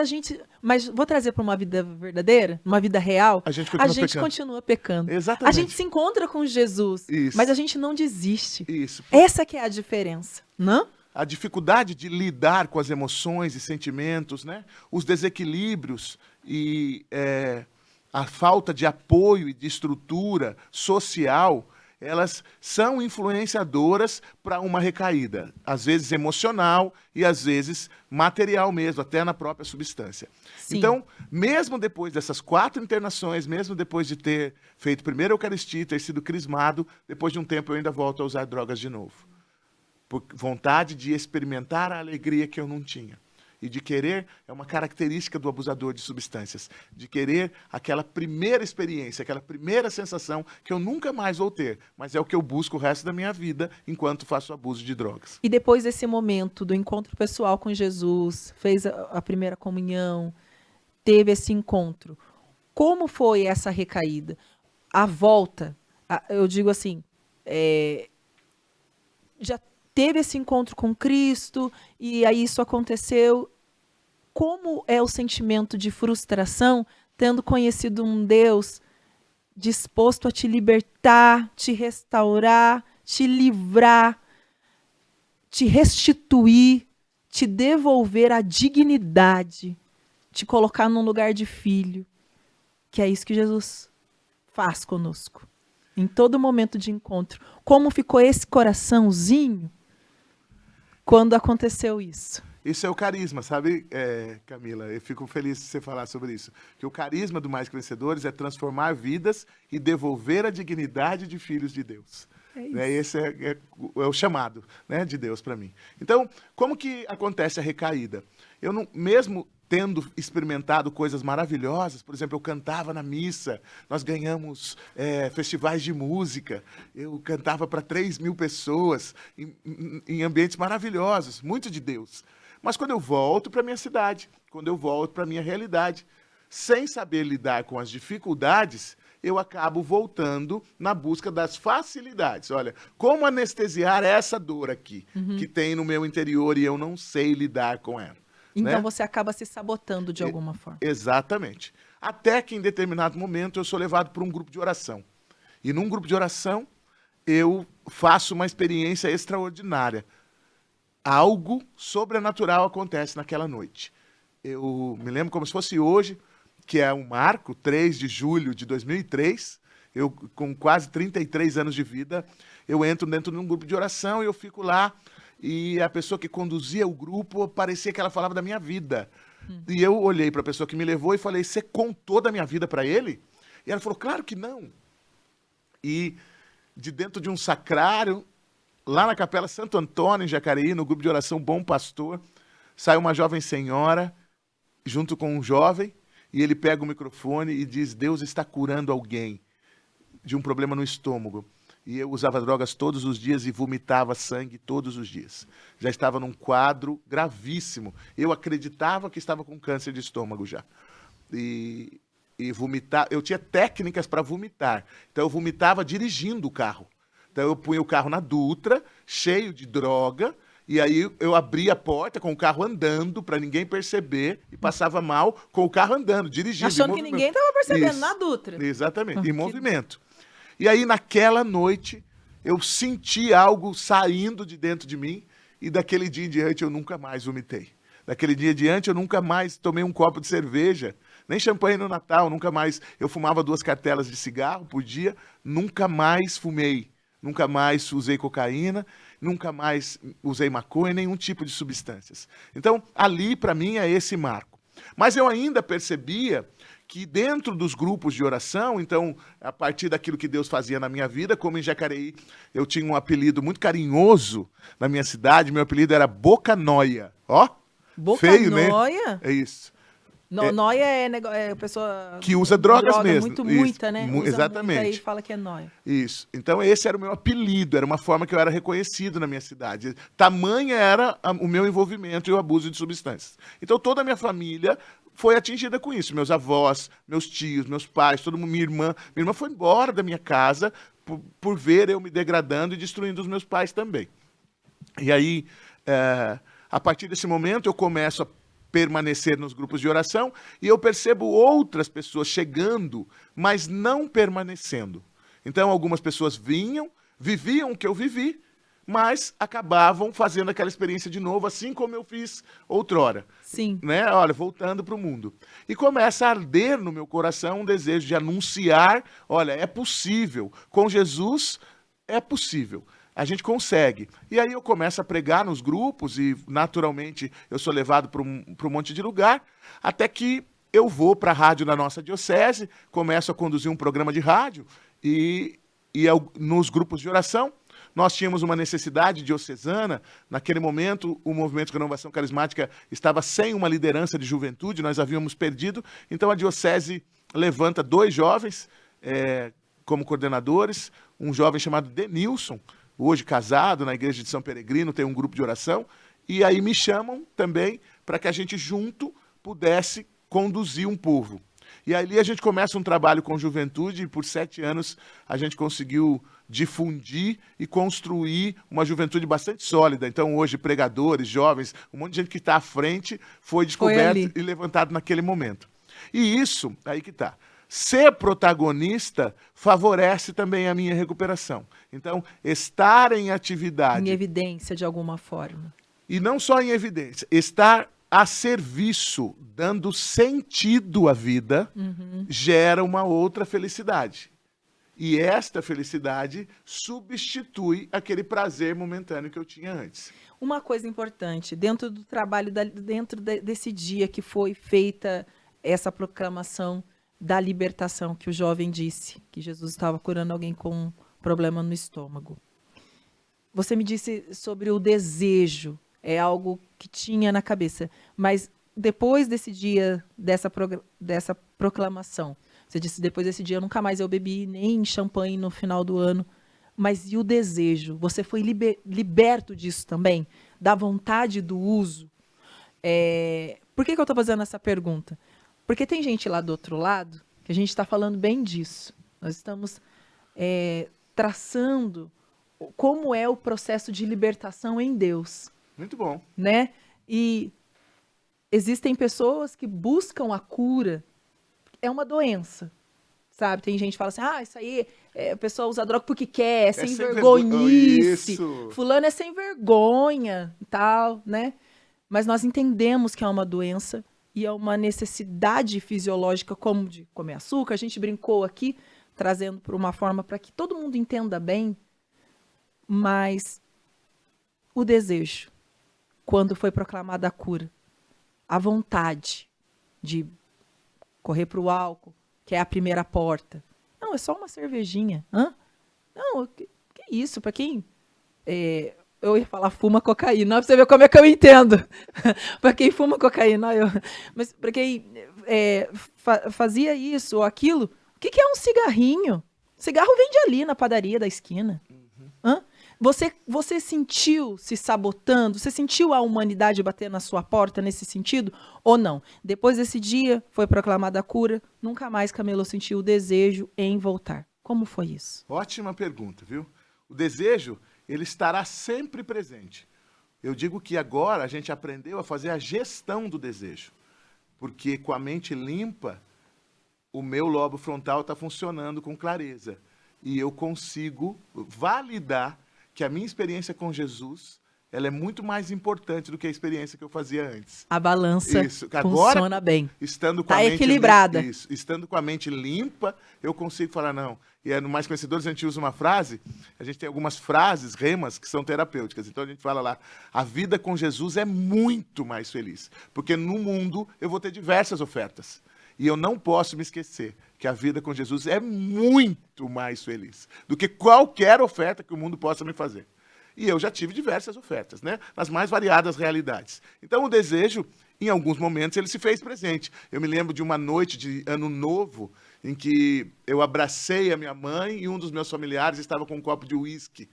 vou trazer para uma vida verdadeira, uma vida real. A gente continua pecando. Exatamente. A gente se encontra com Jesus, Isso. mas a gente não desiste. Isso. Essa que é a diferença, não? A dificuldade de lidar com as emoções e sentimentos, né? Os desequilíbrios e a falta de apoio e de estrutura social, elas são influenciadoras para uma recaída, às vezes emocional e às vezes material mesmo, até na própria substância. Sim. Então, mesmo depois dessas 4 internações, mesmo depois de ter feito primeira Eucaristia, ter sido crismado, depois de um tempo eu ainda volto a usar drogas de novo. Por vontade de experimentar a alegria que eu não tinha. E de querer é uma característica do abusador de substâncias. De querer aquela primeira experiência, aquela primeira sensação que eu nunca mais vou ter. Mas é o que eu busco o resto da minha vida enquanto faço abuso de drogas. E depois desse momento do encontro pessoal com Jesus, fez a primeira comunhão, teve esse encontro. Como foi essa recaída? A volta, eu digo assim, já teve esse encontro com Cristo e aí isso aconteceu. Como é o sentimento de frustração tendo conhecido um Deus disposto a te libertar, te restaurar, te livrar, te restituir, te devolver a dignidade, te colocar num lugar de filho, que é isso que Jesus faz conosco, em todo momento de encontro. Como ficou esse coraçãozinho quando aconteceu isso? Isso é o carisma, sabe, Camila? Eu fico feliz de você falar sobre isso. Que o carisma do Mais Que Vencedores é transformar vidas e devolver a dignidade de filhos de Deus. Esse é o chamado, né, de Deus para mim. Então, como que acontece a recaída? Eu não, mesmo tendo experimentado coisas maravilhosas, por exemplo, eu cantava na missa, nós ganhamos festivais de música, eu cantava para 3.000 pessoas em ambientes maravilhosos, muito de Deus. Mas quando eu volto para a minha cidade, quando eu volto para a minha realidade, sem saber lidar com as dificuldades, eu acabo voltando na busca das facilidades. Olha, como anestesiar essa dor aqui, que tem no meu interior e eu não sei lidar com ela. Então né? você acaba se sabotando de alguma forma. Exatamente. Até que em determinado momento eu sou levado para um grupo de oração. E num grupo de oração eu faço uma experiência extraordinária. Algo sobrenatural acontece naquela noite. Eu me lembro como se fosse hoje, que é um marco, 3 de julho de 2003, eu com quase 33 anos de vida, eu entro dentro de um grupo de oração e eu fico lá, e a pessoa que conduzia o grupo, parecia que ela falava da minha vida. E eu olhei para a pessoa que me levou e falei, você contou da minha vida para ele? E ela falou, claro que não. E de dentro de um sacrário, lá na Capela Santo Antônio, em Jacareí, no grupo de oração Bom Pastor, sai uma jovem senhora, junto com um jovem, e ele pega o microfone e diz, Deus está curando alguém de um problema no estômago. E eu usava drogas todos os dias e vomitava sangue todos os dias. Já estava num quadro gravíssimo. Eu acreditava que estava com câncer de estômago já. E vomitar, eu tinha técnicas para vomitar. Então eu vomitava dirigindo o carro. Então eu punha o carro na Dutra, cheio de droga, e aí eu abria a porta com o carro andando para ninguém perceber e passava mal com o carro andando, dirigindo. Achando que ninguém estava percebendo, Isso, na Dutra. Exatamente, em movimento. E aí naquela noite eu senti algo saindo de dentro de mim e daquele dia em diante eu nunca mais vomitei. Daquele dia em diante eu nunca mais tomei um copo de cerveja, nem champanhe no Natal, nunca mais. Eu fumava 2 cartelas de cigarro por dia, nunca mais fumei. Nunca mais usei cocaína, nunca mais usei maconha, nenhum tipo de substâncias. Então, ali, para mim, é esse marco. Mas eu ainda percebia que dentro dos grupos de oração, então, a partir daquilo que Deus fazia na minha vida, como em Jacareí, eu tinha um apelido muito carinhoso na minha cidade, meu apelido era Boca Nóia. Ó, Boca feio, Nóia? né? É isso. Nóia é pessoa que usa drogas mesmo. Muita, né? Usa exatamente. Muita e fala que é nóia. Isso. Então esse era o meu apelido, era uma forma que eu era reconhecido na minha cidade. Tamanha era o meu envolvimento e o abuso de substâncias. Então toda a minha família foi atingida com isso. Meus avós, meus tios, meus pais, todo mundo, minha irmã foi embora da minha casa por ver eu me degradando e destruindo os meus pais também. E aí, a partir desse momento, eu começo a permanecer nos grupos de oração e eu percebo outras pessoas chegando, mas não permanecendo. Então, algumas pessoas vinham, viviam o que eu vivi, mas acabavam fazendo aquela experiência de novo, assim como eu fiz outrora. Sim. Né? Olha, voltando para o mundo. E começa a arder no meu coração um desejo de anunciar, olha, é possível. Com Jesus, é possível. A gente consegue. E aí eu começo a pregar nos grupos e, naturalmente, eu sou levado para um monte de lugar, até que eu vou para a rádio da nossa diocese, começo a conduzir um programa de rádio e nos grupos de oração, nós tínhamos uma necessidade diocesana. Naquele momento, o movimento de renovação carismática estava sem uma liderança de juventude, nós havíamos perdido. Então, a diocese levanta 2 jovens como coordenadores, um jovem chamado Denilson, hoje casado na igreja de São Peregrino, tem um grupo de oração, e aí me chamam também para que a gente junto pudesse conduzir um povo. E ali a gente começa um trabalho com juventude e por 7 anos a gente conseguiu difundir e construir uma juventude bastante sólida. Então hoje pregadores, jovens, um monte de gente que está à frente foi descoberto e levantado naquele momento. E isso, aí que está. Ser protagonista favorece também a minha recuperação. Então, estar em atividade... Em evidência, de alguma forma. E não só em evidência, estar a serviço, dando sentido à vida, gera uma outra felicidade. E esta felicidade substitui aquele prazer momentâneo que eu tinha antes. Uma coisa importante, dentro do trabalho, desse dia que foi feita essa proclamação da libertação, que o jovem disse, que Jesus estava curando alguém com um problema no estômago. Você me disse sobre o desejo, é algo que tinha na cabeça, mas depois desse dia, dessa proclamação, você disse, depois desse dia nunca mais eu bebi nem champanhe no final do ano, mas e o desejo? Você foi liberto disso também? Da vontade do uso? Por que eu estou fazendo essa pergunta? Porque tem gente lá do outro lado que a gente está falando bem disso. Nós estamos traçando como é o processo de libertação em Deus. Muito bom. Né? E existem pessoas que buscam a cura. É uma doença, sabe? Tem gente que fala assim, isso aí, a pessoa usa droga porque quer, é sem vergonhice. Fulano é sem vergonha e tal, né? Mas nós entendemos que é uma doença e é uma necessidade fisiológica, como de comer açúcar. A gente brincou aqui, trazendo para uma forma para que todo mundo entenda bem, mas o desejo, quando foi proclamada a cura, a vontade de correr para o álcool, que é a primeira porta. Não, é só uma cervejinha. Hã? Não, que isso? Para quem... eu ia falar fuma cocaína, pra você ver como é que eu entendo. Para quem fuma cocaína, mas para quem fazia isso ou aquilo, o que é um cigarrinho? Cigarro vende ali na padaria da esquina. Hã? Você sentiu se sabotando? Você sentiu a humanidade bater na sua porta nesse sentido? Ou não? Depois desse dia, foi proclamada a cura, nunca mais Camelo sentiu o desejo em voltar. Como foi isso? Ótima pergunta, viu? O desejo, ele estará sempre presente. Eu digo que agora a gente aprendeu a fazer a gestão do desejo. Porque com a mente limpa, o meu lobo frontal está funcionando com clareza. E eu consigo validar que a minha experiência com Jesus, ela é muito mais importante do que a experiência que eu fazia antes. A balança funciona bem. Estando com a mente equilibrada. Estando com a mente limpa, eu consigo falar não. E no Mais Conhecedores a gente usa uma frase, a gente tem algumas frases, remas, que são terapêuticas. Então a gente fala lá, a vida com Jesus é muito mais feliz. Porque no mundo eu vou ter diversas ofertas. E eu não posso me esquecer que a vida com Jesus é muito mais feliz do que qualquer oferta que o mundo possa me fazer. E eu já tive diversas ofertas, né? Nas mais variadas realidades. Então o desejo, em alguns momentos, ele se fez presente. Eu me lembro de uma noite de Ano Novo, em que eu abracei a minha mãe e um dos meus familiares estava com um copo de uísque,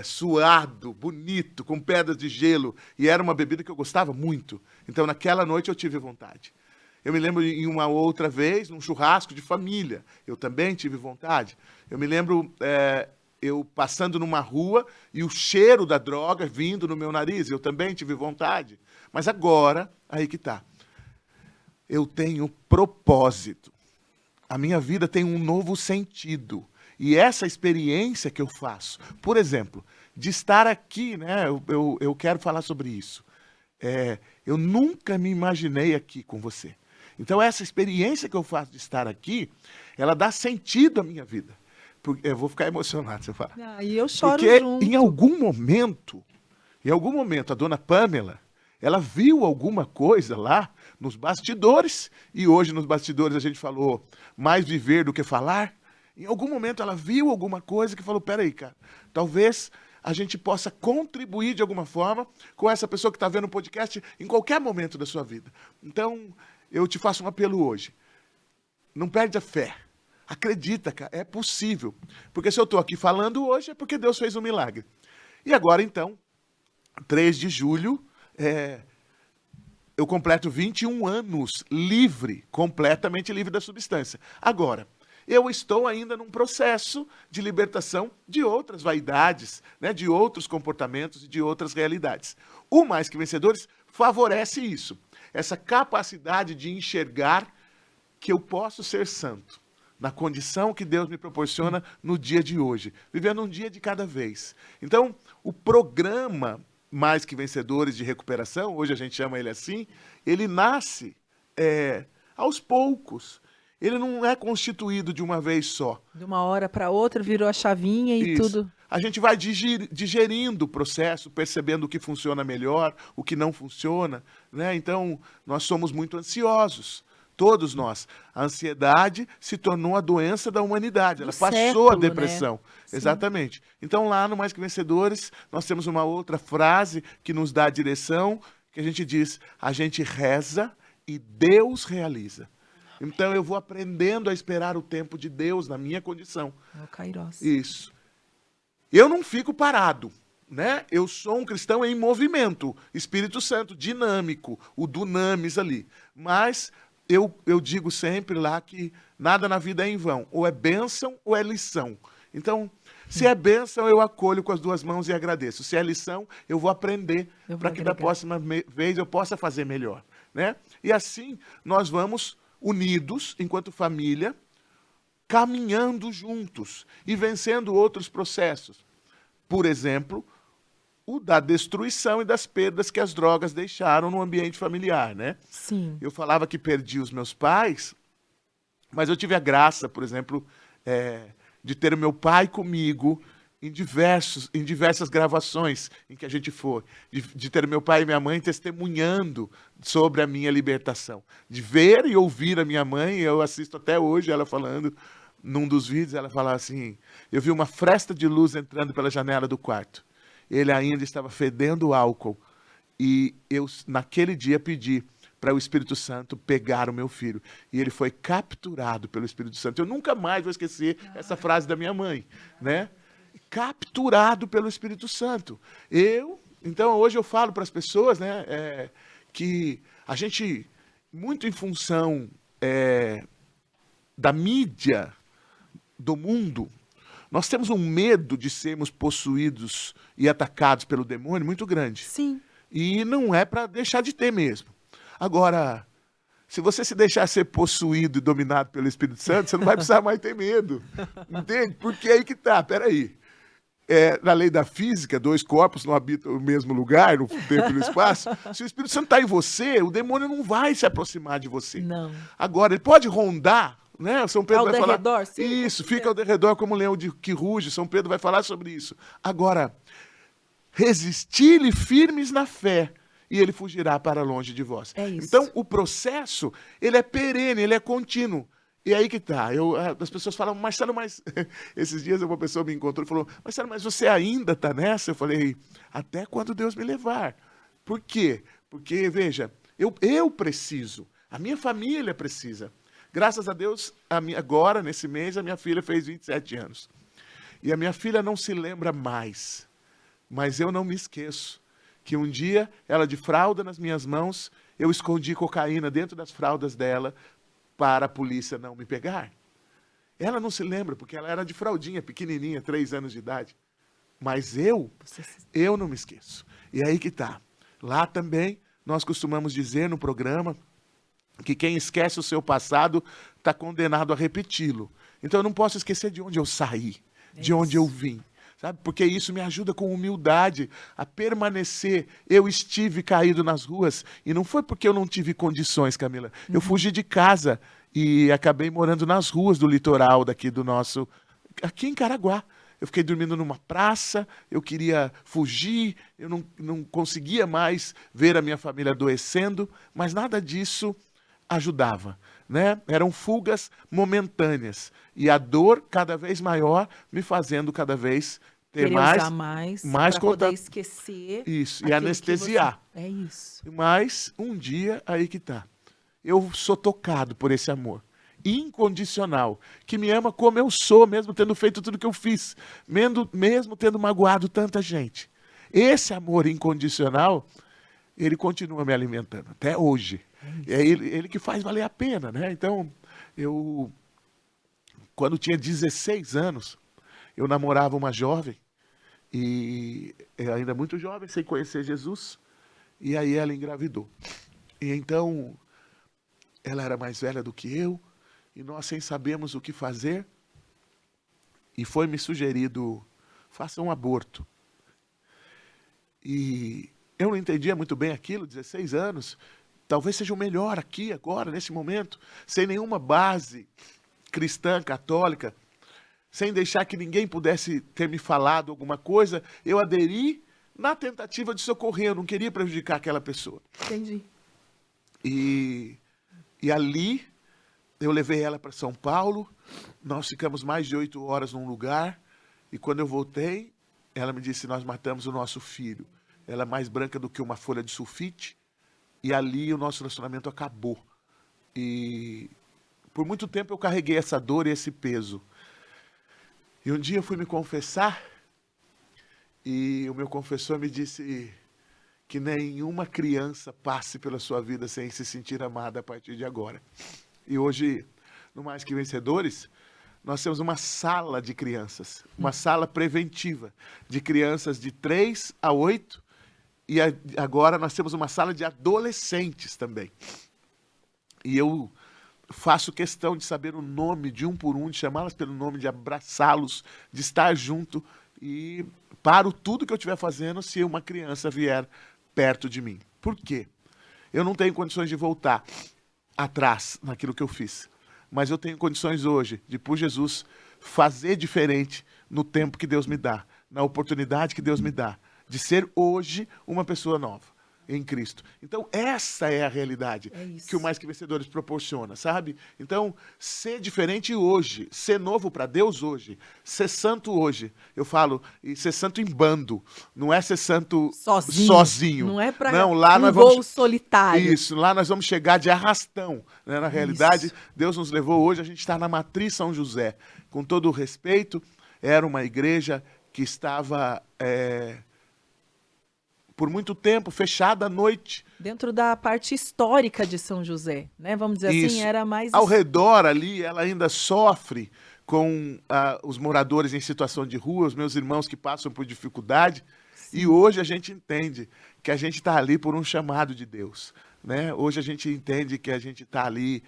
suado, bonito, com pedras de gelo. E era uma bebida que eu gostava muito. Então naquela noite eu tive vontade. Eu me lembro em uma outra vez, num churrasco de família, eu também tive vontade. Eu me lembro eu passando numa rua e o cheiro da droga vindo no meu nariz, eu também tive vontade. Mas agora, aí que está. Eu tenho propósito. A minha vida tem um novo sentido. E essa experiência que eu faço, por exemplo, de estar aqui, né? Eu quero falar sobre isso. Eu nunca me imaginei aqui com você. Então, essa experiência que eu faço de estar aqui, ela dá sentido à minha vida. Eu vou ficar emocionado se eu falar. E eu choro porque junto. Em algum momento, a dona Pamela, ela viu alguma coisa lá nos bastidores, e hoje nos bastidores a gente falou mais viver do que falar. Em algum momento ela viu alguma coisa que falou, peraí, cara, talvez a gente possa contribuir de alguma forma com essa pessoa que está vendo o podcast em qualquer momento da sua vida. Então, eu te faço um apelo hoje. Não perde a fé. Acredita, cara, é possível. Porque se eu estou aqui falando hoje é porque Deus fez um milagre. E agora, então, 3 de julho, eu completo 21 anos livre, completamente livre da substância. Agora, eu estou ainda num processo de libertação de outras vaidades, né, de outros comportamentos e de outras realidades. O Mais Que Vencedores favorece isso, essa capacidade de enxergar que eu posso ser santo, na condição que Deus me proporciona no dia de hoje, vivendo um dia de cada vez. Então, o programa Mais Que Vencedores de recuperação, hoje a gente chama ele assim, ele nasce aos poucos. Ele não é constituído de uma vez só. De uma hora para outra, virou a chavinha e Isso. tudo. A gente vai digerindo o processo, percebendo o que funciona melhor, o que não funciona, né? Então, nós somos muito ansiosos. Todos nós. A ansiedade se tornou a doença da humanidade. Ela passou século, a depressão. né? Exatamente. Então, lá no Mais Que Vencedores, nós temos uma outra frase que nos dá a direção, que a gente diz, a gente reza e Deus realiza. Então, eu vou aprendendo a esperar o tempo de Deus na minha condição. É o Kairos. Isso. Eu não fico parado, né? Eu sou um cristão em movimento. Espírito Santo, dinâmico, o dunamis ali. Mas eu digo sempre lá que nada na vida é em vão. Ou é bênção ou é lição. Então, se é bênção, eu acolho com as 2 mãos e agradeço. Se é lição, eu vou aprender para que da próxima vez eu possa fazer melhor, né? E assim, nós vamos unidos, enquanto família, caminhando juntos e vencendo outros processos. Por exemplo, o da destruição e das perdas que as drogas deixaram no ambiente familiar, né? Sim. Eu falava que perdi os meus pais, mas eu tive a graça, por exemplo, de ter o meu pai comigo em diversas gravações em que a gente foi, de ter meu pai e minha mãe testemunhando sobre a minha libertação, de ver e ouvir a minha mãe. Eu assisto até hoje ela falando, num dos vídeos, ela fala assim, eu vi uma fresta de luz entrando pela janela do quarto, ele ainda estava fedendo álcool, e eu naquele dia pedi para o Espírito Santo pegar o meu filho. E ele foi capturado pelo Espírito Santo. Eu nunca mais vou esquecer essa frase da minha mãe, né? Capturado pelo Espírito Santo. Então hoje eu falo para as pessoas, né, que a gente, muito em função da mídia do mundo, nós temos um medo de sermos possuídos e atacados pelo demônio muito grande. Sim. E não é para deixar de ter mesmo. Agora, se você se deixar ser possuído e dominado pelo Espírito Santo, você não vai precisar mais ter medo. Entende? Porque aí que tá, peraí. Na lei da física, 2 corpos não habitam o mesmo lugar, no tempo e no espaço. Se o Espírito Santo está em você, o demônio não vai se aproximar de você. Não. Agora, ele pode rondar, né? São Pedro Ao vai falar. derredor, sim, Isso, fica ao derredor como um leão que ruge. São Pedro vai falar sobre isso. Agora, resistir-lhe firmes na fé, e ele fugirá para longe de vós. É isso. Então, o processo, ele é perene, ele é contínuo. E aí que tá. As pessoas falam, Marcelo, mas... Esses dias uma pessoa me encontrou e falou, Marcelo, mas você ainda está nessa? Eu falei, até quando Deus me levar. Por quê? Porque, veja, eu preciso, a minha família precisa. Graças a Deus, agora, nesse mês, a minha filha fez 27 anos. E a minha filha não se lembra mais. Mas eu não me esqueço que um dia, ela de fralda nas minhas mãos, eu escondi cocaína dentro das fraldas dela para a polícia não me pegar. Ela não se lembra, porque ela era de fraldinha, pequenininha, 3 anos de idade. Mas eu não me esqueço. E aí que tá. Lá também, nós costumamos dizer no programa que quem esquece o seu passado está condenado a repeti-lo. Então eu não posso esquecer de onde eu saí, de onde eu vim. Sabe? Porque isso me ajuda com humildade a permanecer. Eu estive caído nas ruas e não foi porque eu não tive condições, Camila. Eu fugi de casa e acabei morando nas ruas do litoral daqui do nosso... Aqui em Caraguá. Eu fiquei dormindo numa praça, eu queria fugir, eu não conseguia mais ver a minha família adoecendo, mas nada disso ajudava. né? Eram fugas momentâneas. E a dor cada vez maior, me fazendo cada vez ter Querer usar mais para poder contato. esquecer. Isso, e aquilo que anestesiar. É isso. Mas um dia, aí que tá. Eu sou tocado por esse amor incondicional, que me ama como eu sou, mesmo tendo feito tudo que eu fiz, mesmo tendo magoado tanta gente. Esse amor incondicional, ele continua me alimentando até hoje. É ele que faz valer a pena, né? Então, quando tinha 16 anos, eu namorava uma jovem, e ainda muito jovem, sem conhecer Jesus, e aí ela engravidou. E então, ela era mais velha do que eu, e nós sem sabermos o que fazer, e foi me sugerido, faça um aborto. E eu não entendia muito bem aquilo, 16 anos, talvez seja o melhor aqui, agora, nesse momento, sem nenhuma base cristã, católica, sem deixar que ninguém pudesse ter me falado alguma coisa, eu aderi na tentativa de socorrer, eu não queria prejudicar aquela pessoa. Entendi. E ali, eu levei ela para São Paulo, nós ficamos mais de 8 horas num lugar, e quando eu voltei, ela me disse, nós matamos o nosso filho. Ela é mais branca do que uma folha de sulfite, e ali o nosso relacionamento acabou. E por muito tempo eu carreguei essa dor e esse peso. E um dia eu fui me confessar, e o meu confessor me disse que nenhuma criança passe pela sua vida sem se sentir amada a partir de agora. E hoje, no Mais Que Vencedores, nós temos uma sala de crianças, uma sala preventiva de crianças de 3 a 8, e agora nós temos uma sala de adolescentes também. E eu faço questão de saber o nome de um por um, de chamá-las pelo nome, de abraçá-los, de estar junto, e paro tudo que eu estiver fazendo se uma criança vier perto de mim. Por quê? Eu não tenho condições de voltar atrás naquilo que eu fiz, mas eu tenho condições hoje de, por Jesus, fazer diferente no tempo que Deus me dá, na oportunidade que Deus me dá, de ser hoje uma pessoa nova em Cristo. Então, essa é a realidade que o Mais Que Vencedores proporciona, sabe? Então, ser diferente hoje, ser novo para Deus hoje, ser santo hoje. Eu falo, e ser santo em bando, não é ser santo sozinho. Não é para lá nós vamos solitário. Isso, lá nós vamos chegar de arrastão, né? Na realidade, Deus nos levou hoje, a gente está na Matriz São José. Com todo o respeito, era uma igreja que estava por muito tempo, fechada à noite. Dentro da parte histórica de São José, né? Vamos dizer assim, era mais... Ao redor ali, ela ainda sofre com os moradores em situação de rua, os meus irmãos que passam por dificuldade. Sim. E hoje a gente entende que a gente está ali por um chamado de Deus, né? Hoje a gente entende que a gente está ali,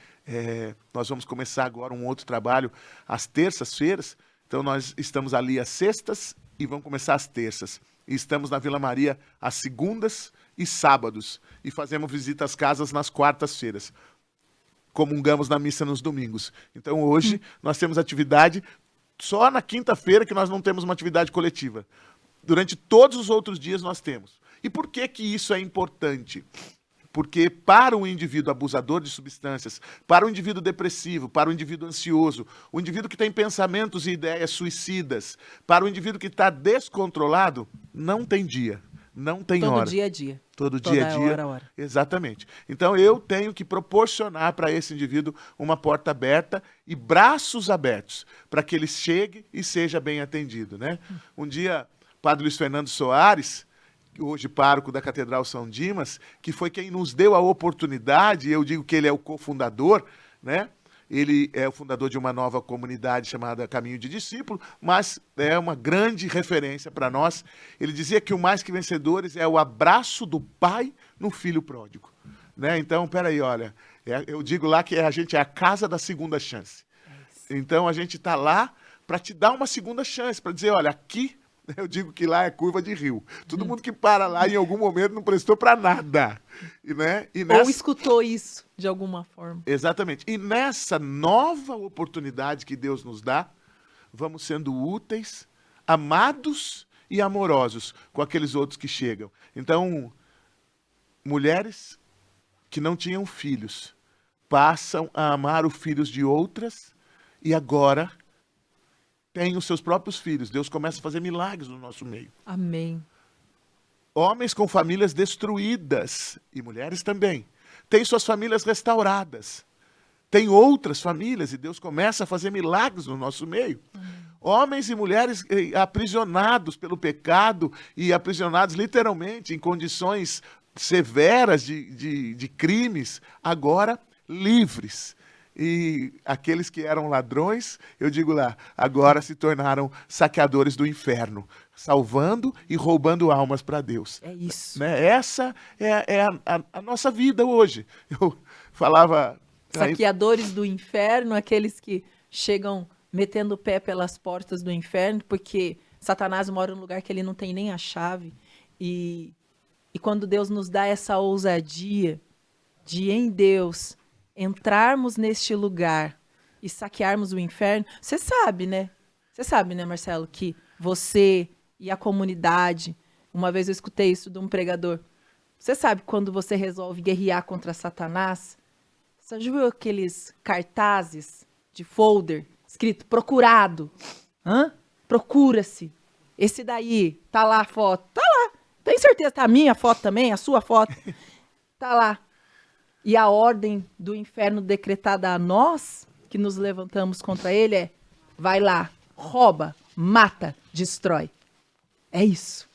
nós vamos começar agora um outro trabalho às terças-feiras, então nós estamos ali às sextas e vamos começar às terças. E estamos na Vila Maria às segundas e sábados. E fazemos visita às casas nas quartas-feiras. Comungamos na missa nos domingos. Então hoje nós temos atividade só na quinta-feira que nós não temos uma atividade coletiva. Durante todos os outros dias nós temos. E por que que isso é importante? Porque para o indivíduo abusador de substâncias, para o indivíduo depressivo, para o indivíduo ansioso, o indivíduo que tem pensamentos e ideias suicidas, para o indivíduo que está descontrolado, não tem dia, não tem hora. Todo dia a dia. Todo dia a dia. Hora. Exatamente. Então eu tenho que proporcionar para esse indivíduo uma porta aberta e braços abertos, para que ele chegue e seja bem atendido, né? Um dia, Padre Luiz Fernando Soares, hoje pároco da Catedral São Dimas, que foi quem nos deu a oportunidade, eu digo que ele é o cofundador, né? Ele é o fundador de uma nova comunidade chamada Caminho de Discípulo, mas é uma grande referência para nós. Ele dizia que o Mais Que Vencedores é o abraço do pai no filho pródigo, né? Então, peraí, olha, eu digo lá que a gente é a casa da segunda chance. Então, a gente está lá para te dar uma segunda chance, para dizer, olha, aqui eu digo que lá é curva de rio. Todo mundo que para lá em algum momento não prestou para nada. Ou escutou isso de alguma forma. Exatamente. E nessa nova oportunidade que Deus nos dá, vamos sendo úteis, amados e amorosos com aqueles outros que chegam. Então, mulheres que não tinham filhos, passam a amar os filhos de outras e agora têm os seus próprios filhos. Deus começa a fazer milagres no nosso meio. Amém. Homens com famílias destruídas, e mulheres também, têm suas famílias restauradas. Tem outras famílias e Deus começa a fazer milagres no nosso meio. Homens e mulheres aprisionados pelo pecado e aprisionados literalmente em condições severas de crimes, agora livres. E aqueles que eram ladrões, eu digo lá, agora se tornaram saqueadores do inferno, salvando e roubando almas para Deus. É isso. Né? Essa é a nossa vida hoje. Eu falava... Saqueadores do inferno, aqueles que chegam metendo o pé pelas portas do inferno, porque Satanás mora num lugar que ele não tem nem a chave. E quando Deus nos dá essa ousadia de, em Deus, entrarmos neste lugar e saquearmos o inferno, você sabe, né? Você sabe, né, Marcelo, que você e a comunidade, uma vez eu escutei isso de um pregador, você sabe quando você resolve guerrear contra Satanás, você já viu aqueles cartazes de folder escrito procurado? Procura-se. Esse daí, tá lá a foto. Tá lá. Tem certeza, tá a minha foto também, a sua foto. Tá lá. E a ordem do inferno decretada a nós, que nos levantamos contra ele, é: vai lá, rouba, mata, destrói. É isso.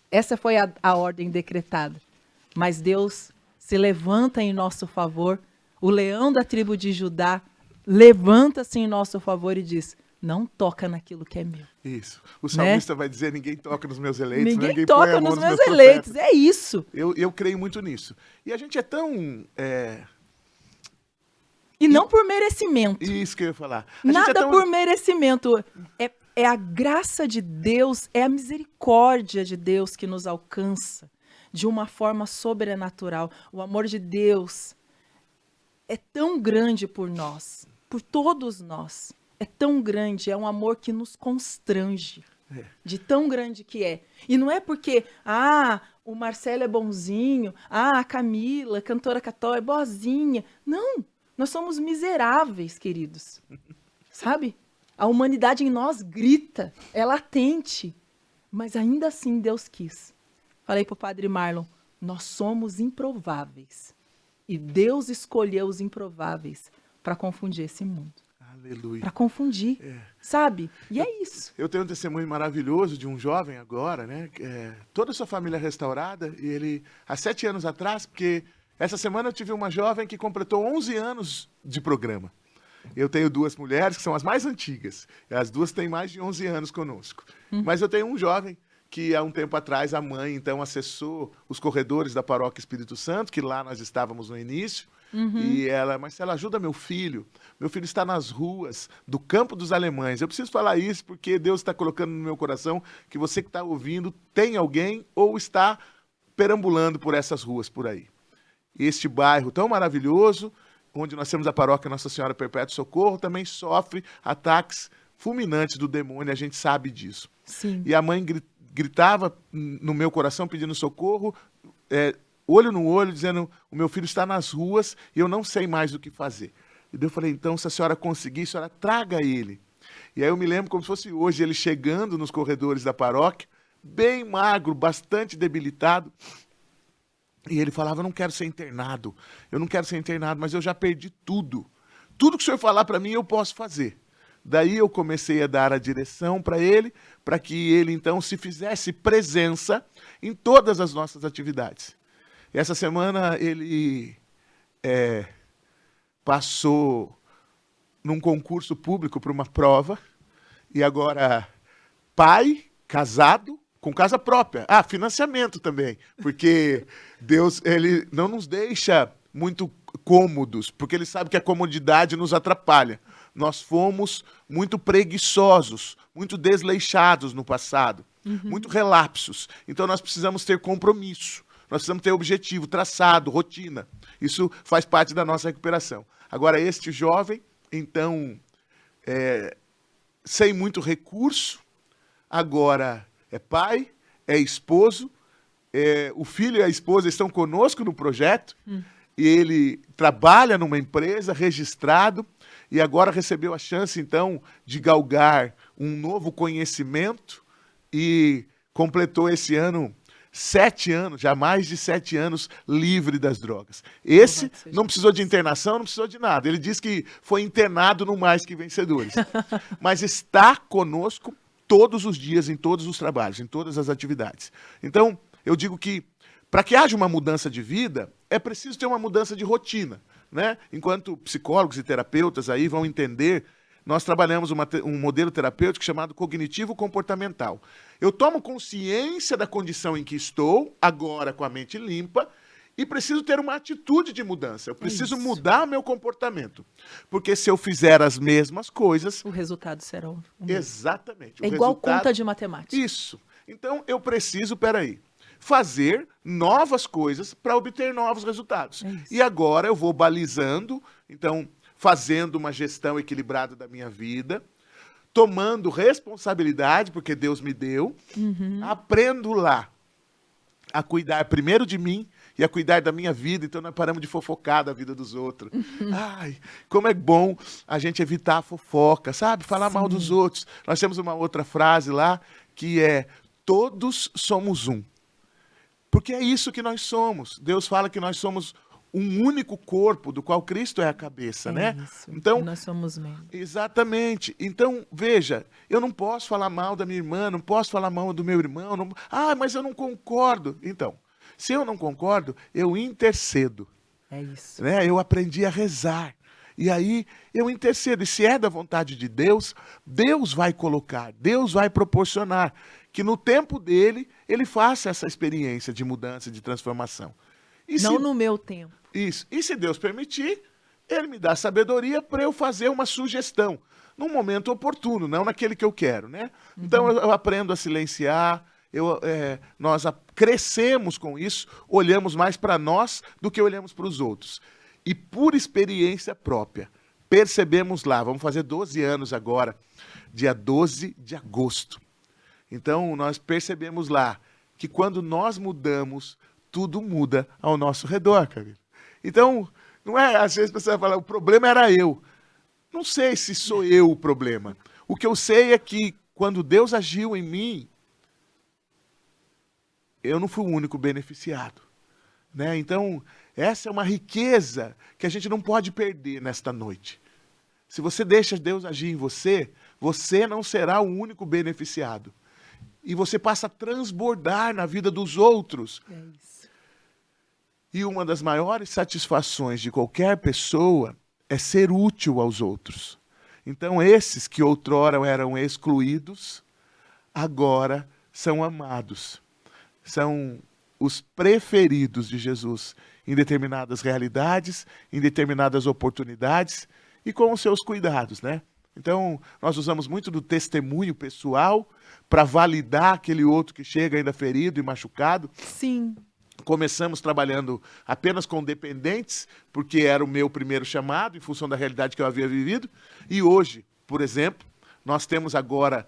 Essa foi a ordem decretada. Mas Deus se levanta em nosso favor. O leão da tribo de Judá levanta-se em nosso favor e diz: não toca naquilo que é meu. Isso. O salmista vai dizer: ninguém toca nos meus eleitos. Ninguém toca nos meus eleitos. É isso. Eu creio muito nisso. E a gente é tão... E não por merecimento. Isso que eu ia falar. Nada por merecimento. É a graça de Deus, é a misericórdia de Deus que nos alcança de uma forma sobrenatural. O amor de Deus é tão grande por nós, por todos nós. É tão grande, é um amor que nos constrange, de tão grande que é. E não é porque, o Marcelo é bonzinho, a Camila, cantora católica, é boazinha. Não, nós somos miseráveis, queridos. Sabe? A humanidade em nós grita, é latente. Mas ainda assim Deus quis. Falei para o padre Marlon, nós somos improváveis. E Deus escolheu os improváveis para confundir esse mundo. Aleluia. Para confundir, sabe? E é isso. Eu tenho um testemunho maravilhoso de um jovem agora, né? Toda a sua família restaurada. E ele, há 7 anos atrás, porque essa semana eu tive uma jovem que completou 11 anos de programa. Eu tenho 2 mulheres que são as mais antigas. As 2 têm mais de 11 anos conosco. Mas eu tenho um jovem que há um tempo atrás a mãe, então, acessou os corredores da Paróquia Espírito Santo, que lá nós estávamos no início, e ela: Marcelo, ajuda meu filho está nas ruas do Campo dos Alemães. Eu preciso falar isso porque Deus está colocando no meu coração que você que está ouvindo tem alguém ou está perambulando por essas ruas por aí. Este bairro tão maravilhoso, onde nós temos a Paróquia Nossa Senhora Perpétuo Socorro, também sofre ataques fulminantes do demônio, a gente sabe disso. Sim. E a mãe gritava no meu coração pedindo socorro, olho no olho, dizendo: o meu filho está nas ruas e eu não sei mais o que fazer. E eu falei: então, se a senhora conseguir, a senhora traga ele. E aí eu me lembro como se fosse hoje, ele chegando nos corredores da paróquia, bem magro, bastante debilitado. E ele falava: eu não quero ser internado, mas eu já perdi tudo. Tudo que o senhor falar para mim, eu posso fazer. Daí eu comecei a dar a direção para ele, para que ele, então, se fizesse presença em todas as nossas atividades. E essa semana ele passou num concurso público para uma prova, e agora pai, casado, com casa própria. Financiamento também, porque Deus, ele não nos deixa muito cômodos, porque ele sabe que a comodidade nos atrapalha. Nós fomos muito preguiçosos, muito desleixados no passado, muito relapsos. Então nós precisamos ter compromisso, nós precisamos ter objetivo, traçado, rotina. Isso faz parte da nossa recuperação. Agora, este jovem, então, sem muito recurso, agora é pai, é esposo, o filho e a esposa estão conosco no projeto, e ele trabalha numa empresa registrado e agora recebeu a chance, então, de galgar um novo conhecimento e completou esse ano 7 anos, já mais de 7 anos livre das drogas. Esse não precisou de internação, não precisou de nada. Ele diz que foi internado no Mais Que Vencedores. Mas está conosco todos os dias, em todos os trabalhos, em todas as atividades. Então, eu digo que para que haja uma mudança de vida, é preciso ter uma mudança de rotina, né? Enquanto psicólogos e terapeutas aí vão entender, nós trabalhamos um modelo terapêutico chamado cognitivo-comportamental. Eu tomo consciência da condição em que estou, agora com a mente limpa, e preciso ter uma atitude de mudança. Eu preciso mudar meu comportamento. Porque se eu fizer as mesmas coisas... O resultado será o mesmo. Exatamente. É igual conta de matemática. Isso. Então, eu preciso, fazer novas coisas para obter novos resultados. E agora eu vou balizando, então, fazendo uma gestão equilibrada da minha vida, tomando responsabilidade, porque Deus me deu, aprendo lá a cuidar primeiro de mim e a cuidar da minha vida, então nós paramos de fofocar da vida dos outros. Ai, como é bom a gente evitar a fofoca, sabe? Falar mal dos outros. Nós temos uma outra frase lá, que é, todos somos um. Porque é isso que nós somos. Deus fala que nós somos um único corpo, do qual Cristo é a cabeça, né? Isso. Então, e nós somos membros. Exatamente. Então, veja, eu não posso falar mal da minha irmã, não posso falar mal do meu irmão. Não... Ah, mas eu não concordo. Então, se eu não concordo, eu intercedo. É isso. Né? Eu aprendi a rezar. E aí eu intercedo. E se é da vontade de Deus, Deus vai colocar, Deus vai proporcionar que no tempo dele, ele faça essa experiência de mudança, de transformação. E não no meu tempo. Isso. E se Deus permitir, ele me dá sabedoria para eu fazer uma sugestão, num momento oportuno, não naquele que eu quero, né? Então eu aprendo a silenciar, nós crescemos com isso, olhamos mais para nós do que olhamos para os outros. E por experiência própria, percebemos lá, vamos fazer 12 anos agora, dia 12 de agosto. Então nós percebemos lá que quando nós mudamos, tudo muda ao nosso redor, cara. Então, não é, às vezes você vai falar, o problema era eu. Não sei se sou eu o problema. O que eu sei é que quando Deus agiu em mim, eu não fui o único beneficiado, né? Então, essa é uma riqueza que a gente não pode perder nesta noite. Se você deixa Deus agir em você, você não será o único beneficiado. E você passa a transbordar na vida dos outros. É isso. E uma das maiores satisfações de qualquer pessoa é ser útil aos outros. Então, esses que outrora eram excluídos, agora são amados. São os preferidos de Jesus em determinadas realidades, em determinadas oportunidades e com os seus cuidados, né? Então, nós usamos muito do testemunho pessoal para validar aquele outro que chega ainda ferido e machucado. Sim. Começamos trabalhando apenas com dependentes, porque era o meu primeiro chamado, em função da realidade que eu havia vivido. E hoje, por exemplo, nós temos agora,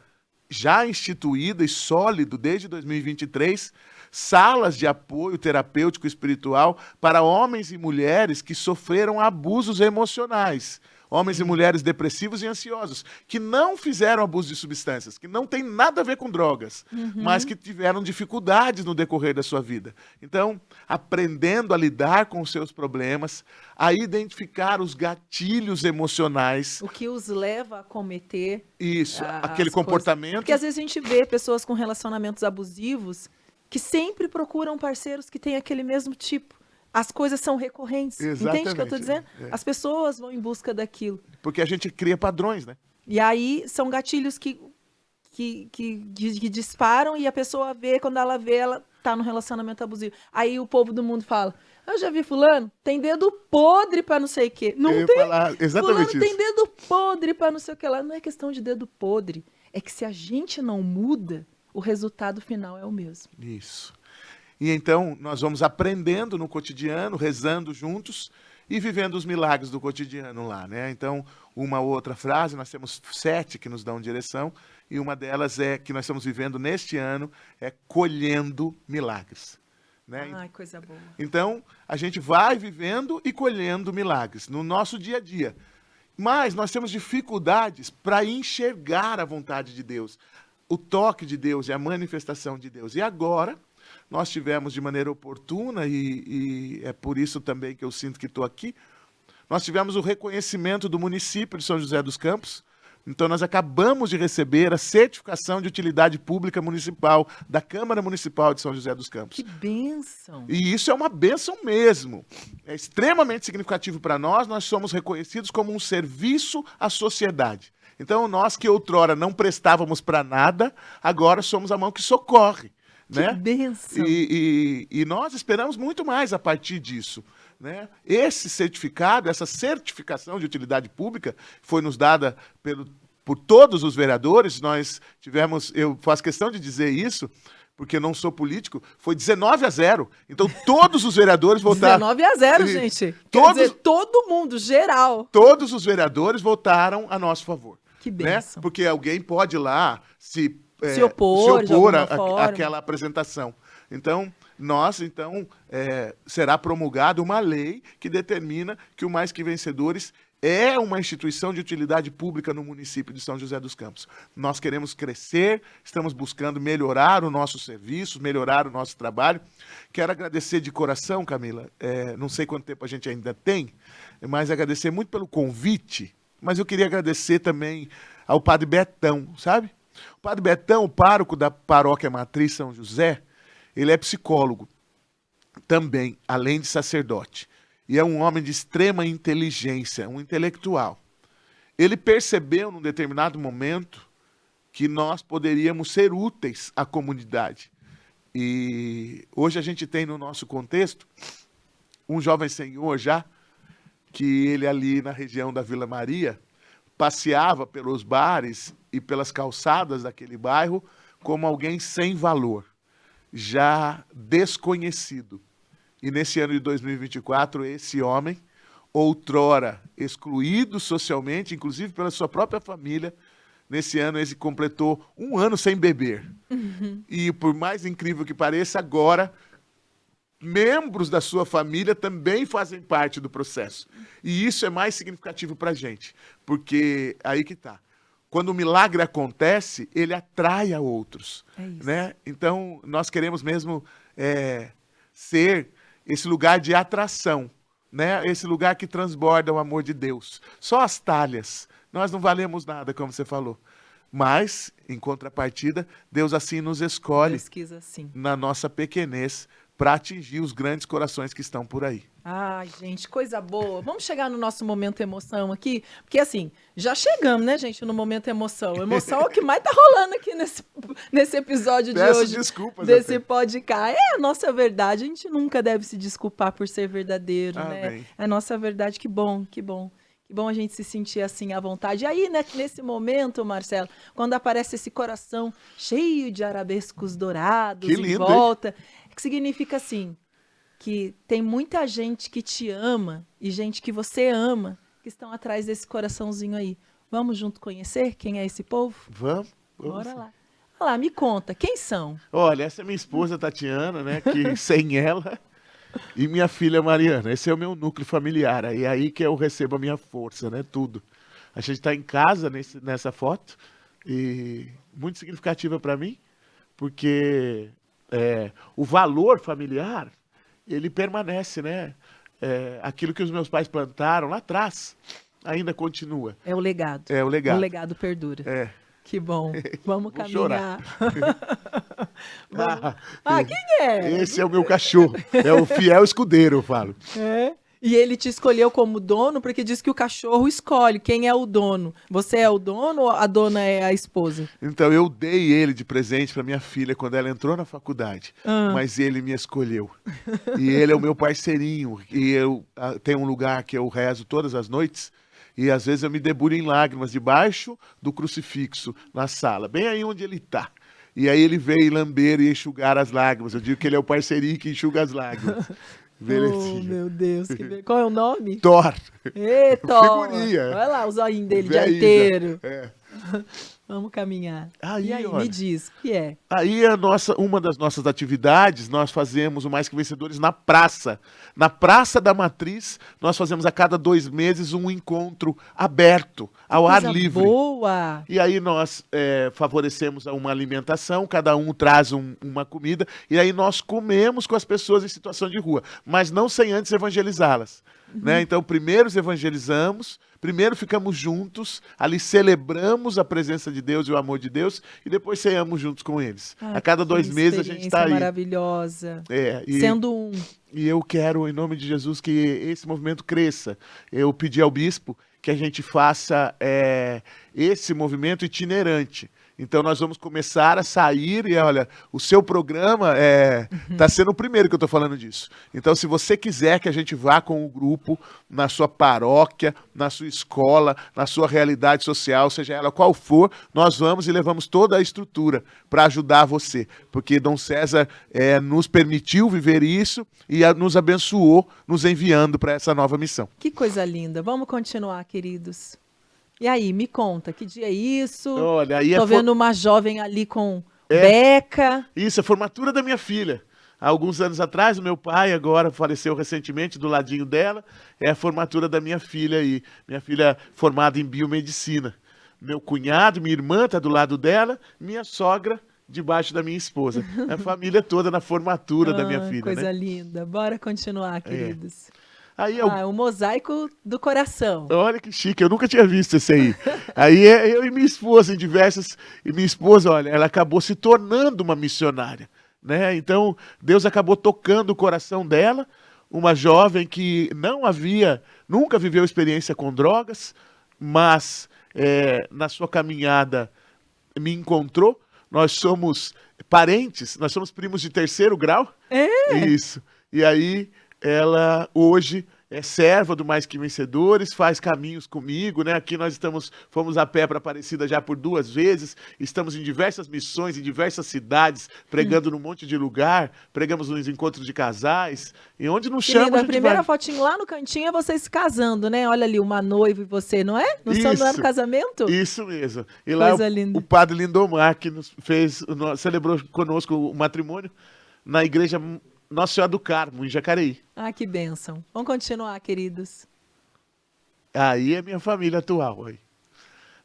já instituído e sólido, desde 2023, salas de apoio terapêutico espiritual para homens e mulheres que sofreram abusos emocionais. Homens e mulheres depressivos e ansiosos, que não fizeram abuso de substâncias, que não tem nada a ver com drogas, mas que tiveram dificuldades no decorrer da sua vida. Então, aprendendo a lidar com os seus problemas, a identificar os gatilhos emocionais. O que os leva a cometer aquele comportamento. Porque às vezes a gente vê pessoas com relacionamentos abusivos que sempre procuram parceiros que têm aquele mesmo tipo. As coisas são recorrentes. Exatamente. Entende o que eu estou dizendo? As pessoas vão em busca daquilo. Porque a gente cria padrões, né? E aí são gatilhos que disparam e a pessoa vê, quando ela vê, ela tá no relacionamento abusivo. Aí o povo do mundo fala, eu já vi fulano, tem dedo podre para não sei o quê. Não tem? Exatamente fulano tem dedo podre para não sei o que lá. Não é questão de dedo podre. É que se a gente não muda, o resultado final é o mesmo. Isso. E então nós vamos aprendendo no cotidiano, rezando juntos e vivendo os milagres do cotidiano lá, né? Então, uma outra frase, nós temos 7 que nos dão direção, e uma delas é que nós estamos vivendo neste ano, é colhendo milagres. né? Ai, coisa boa. Então, a gente vai vivendo e colhendo milagres no nosso dia a dia. Mas nós temos dificuldades para enxergar a vontade de Deus, o toque de Deus e a manifestação de Deus. E agora, nós tivemos de maneira oportuna, e é por isso também que eu sinto que estou aqui, nós tivemos o reconhecimento do município de São José dos Campos. Então, nós acabamos de receber a certificação de utilidade pública municipal da Câmara Municipal de São José dos Campos. Que bênção! E isso é uma bênção mesmo. É extremamente significativo para nós. Nós somos reconhecidos como um serviço à sociedade. Então, nós que outrora não prestávamos para nada, agora somos a mão que socorre. Que bênção! E nós esperamos muito mais a partir disso. Né? Esse certificado, essa certificação de utilidade pública foi nos dada por todos os vereadores. Nós tivemos, eu faço questão de dizer isso, porque eu não sou político, foi 19-0. Então todos os vereadores votaram. 19-0, gente. Todos, Quer dizer, todo mundo, geral. Todos os vereadores votaram a nosso favor. Que bênção. Né? Porque alguém pode ir lá se opor àquela apresentação. Então, será promulgada uma lei que determina que o Mais Que Vencedores é uma instituição de utilidade pública no município de São José dos Campos. Nós queremos crescer, estamos buscando melhorar o nosso serviço, melhorar o nosso trabalho. Quero agradecer de coração, Camila, não sei quanto tempo a gente ainda tem, mas agradecer muito pelo convite, mas eu queria agradecer também ao Padre Betão, sabe? O Padre Betão, o pároco da Paróquia Matriz São José, ele é psicólogo também, além de sacerdote. E é um homem de extrema inteligência, um intelectual. Ele percebeu, num determinado momento, que nós poderíamos ser úteis à comunidade. E hoje a gente tem no nosso contexto um jovem senhor já, que ele ali na região da Vila Maria, passeava pelos bares e pelas calçadas daquele bairro como alguém sem valor, já desconhecido. E nesse ano de 2024, esse homem, outrora excluído socialmente, inclusive pela sua própria família, nesse ano ele completou 1 ano sem beber. Uhum. E por mais incrível que pareça, agora membros da sua família também fazem parte do processo. E isso é mais significativo para a gente, porque aí que está. Quando o milagre acontece, ele atrai a outros. É isso. Né? Então, nós queremos mesmo ser esse lugar de atração, né? Esse lugar que transborda o amor de Deus. Só as talhas. Nós não valemos nada, como você falou. Mas, em contrapartida, Deus assim nos escolhe assim, na nossa pequenez para atingir os grandes corações que estão por aí. Ai, gente, coisa boa. Vamos chegar no nosso momento emoção aqui? Porque, assim, já chegamos, né, gente, no momento emoção. Emoção é o que mais tá rolando aqui nesse episódio de hoje. Desculpas desse podcast. É a nossa verdade. A gente nunca deve se desculpar por ser verdadeiro, Amém. Né? É a nossa verdade. Que bom, que bom. Que bom a gente se sentir assim à vontade. E aí, né, nesse momento, Marcelo, quando aparece esse coração cheio de arabescos dourados que lindo, em volta, que significa assim, que tem muita gente que te ama e gente que você ama que estão atrás desse coraçãozinho aí. Vamos junto conhecer quem é esse povo? Vamos. Bora lá. Olha lá, me conta, quem são? Olha, essa é minha esposa Tatiana, né, que sem ela, e minha filha Mariana. Esse é o meu núcleo familiar, é aí que eu recebo a minha força, né, tudo. A gente está em casa nessa foto, e muito significativa para mim, porque o valor familiar, ele permanece, né? Aquilo que os meus pais plantaram lá atrás ainda continua. É o legado. É o legado. O legado perdura. Que bom. Vamos caminhar. Quem é? Esse é o meu cachorro. É o fiel escudeiro, eu falo. E ele te escolheu como dono porque diz que o cachorro escolhe quem é o dono. Você é o dono ou a dona é a esposa? Então, eu dei ele de presente para minha filha quando ela entrou na faculdade. Mas ele me escolheu. E ele é o meu parceirinho. E eu tenho um lugar que eu rezo todas as noites. E às vezes eu me debulho em lágrimas debaixo do crucifixo na sala. Bem aí onde ele está. E aí ele veio lamber e enxugar as lágrimas. Eu digo que ele é o parceirinho que enxuga as lágrimas. Oh, meu Deus. Qual é o nome? Thor. Thor. Figurinha. Olha lá o zoinho dele de arteiro. Vamos caminhar. Aí, E aí, olha, me diz, o que é? aí uma das nossas atividades, nós fazemos o Mais Que Vencedores na praça. Na Praça da Matriz, nós fazemos a cada 2 meses um encontro aberto, ao ar Coisa livre. boa! E aí nós favorecemos uma alimentação, cada um traz uma comida, e aí nós comemos com as pessoas em situação de rua, mas não sem antes evangelizá-las. Né? Então, primeiro os evangelizamos, primeiro ficamos juntos, ali celebramos a presença de Deus e o amor de Deus, e depois ceamos juntos com eles. Ah, A cada 2 que meses a gente está experiência aí. maravilhosa. E Sendo um. e eu quero, em nome de Jesus, que esse movimento cresça. Eu pedi ao bispo que a gente faça esse movimento itinerante. Então nós vamos começar a sair e olha, o seu programa está sendo o primeiro que eu estou falando disso. Então se você quiser que a gente vá com o grupo na sua paróquia, na sua escola, na sua realidade social, seja ela qual for, nós vamos e levamos toda a estrutura para ajudar você. Porque Dom César nos permitiu viver isso e nos abençoou, nos enviando para essa nova missão. Que coisa linda. Vamos continuar, queridos. E aí, me conta, que dia é isso? Olha, aí Tô vendo uma jovem ali com beca. Isso, a formatura da minha filha. Há alguns anos atrás, o meu pai agora faleceu recentemente, do ladinho dela, é a formatura da minha filha aí. Minha filha formada em biomedicina. Meu cunhado, minha irmã está do lado dela, minha sogra debaixo da minha esposa. A família toda na formatura da minha filha. Coisa né? linda. Bora continuar, queridos. Aí o mosaico do coração. Olha que chique, eu nunca tinha visto esse aí. Aí eu e minha esposa em diversas... E minha esposa, olha, ela acabou se tornando uma missionária. Né? Então, Deus acabou tocando o coração dela, uma jovem que nunca viveu experiência com drogas, mas na sua caminhada me encontrou. Nós somos parentes, nós somos primos de 3º grau. Isso. E aí... ela hoje é serva do Mais Que Vencedores, faz caminhos comigo, né? Aqui nós fomos a pé para Aparecida já por 2 vezes, estamos em diversas missões, em diversas cidades, pregando num monte de lugar, pregamos nos encontros de casais, e onde nos chama, a primeira fotinho lá no cantinho é vocês se casando, né? Olha ali, uma noiva e você, não é? Não é no casamento? Isso mesmo. E lá o padre Lindomar, que celebrou conosco o matrimônio na igreja Nossa Senhora do Carmo, em Jacareí. Ah, que bênção. Vamos continuar, queridos. Aí é minha família atual.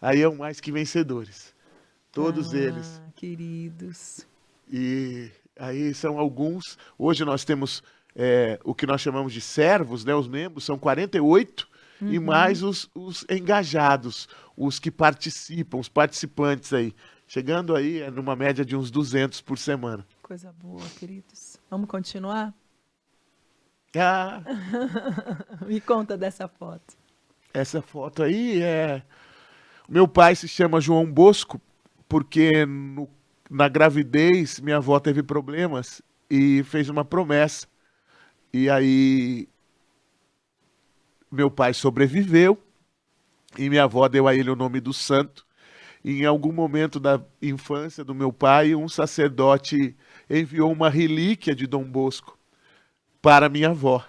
Aí é o Mais Que Vencedores. Todos eles. Queridos. E aí são alguns. Hoje nós temos o que nós chamamos de servos, né? Os membros são 48 e mais os engajados, os que participam, os participantes aí. Chegando aí numa média de uns 200 por semana. Coisa boa, queridos. Vamos continuar? Me conta dessa foto. Essa foto aí meu pai se chama João Bosco, porque na gravidez minha avó teve problemas e fez uma promessa. E aí meu pai sobreviveu e minha avó deu a ele o nome do santo. E em algum momento da infância do meu pai, um sacerdote enviou uma relíquia de Dom Bosco para minha avó,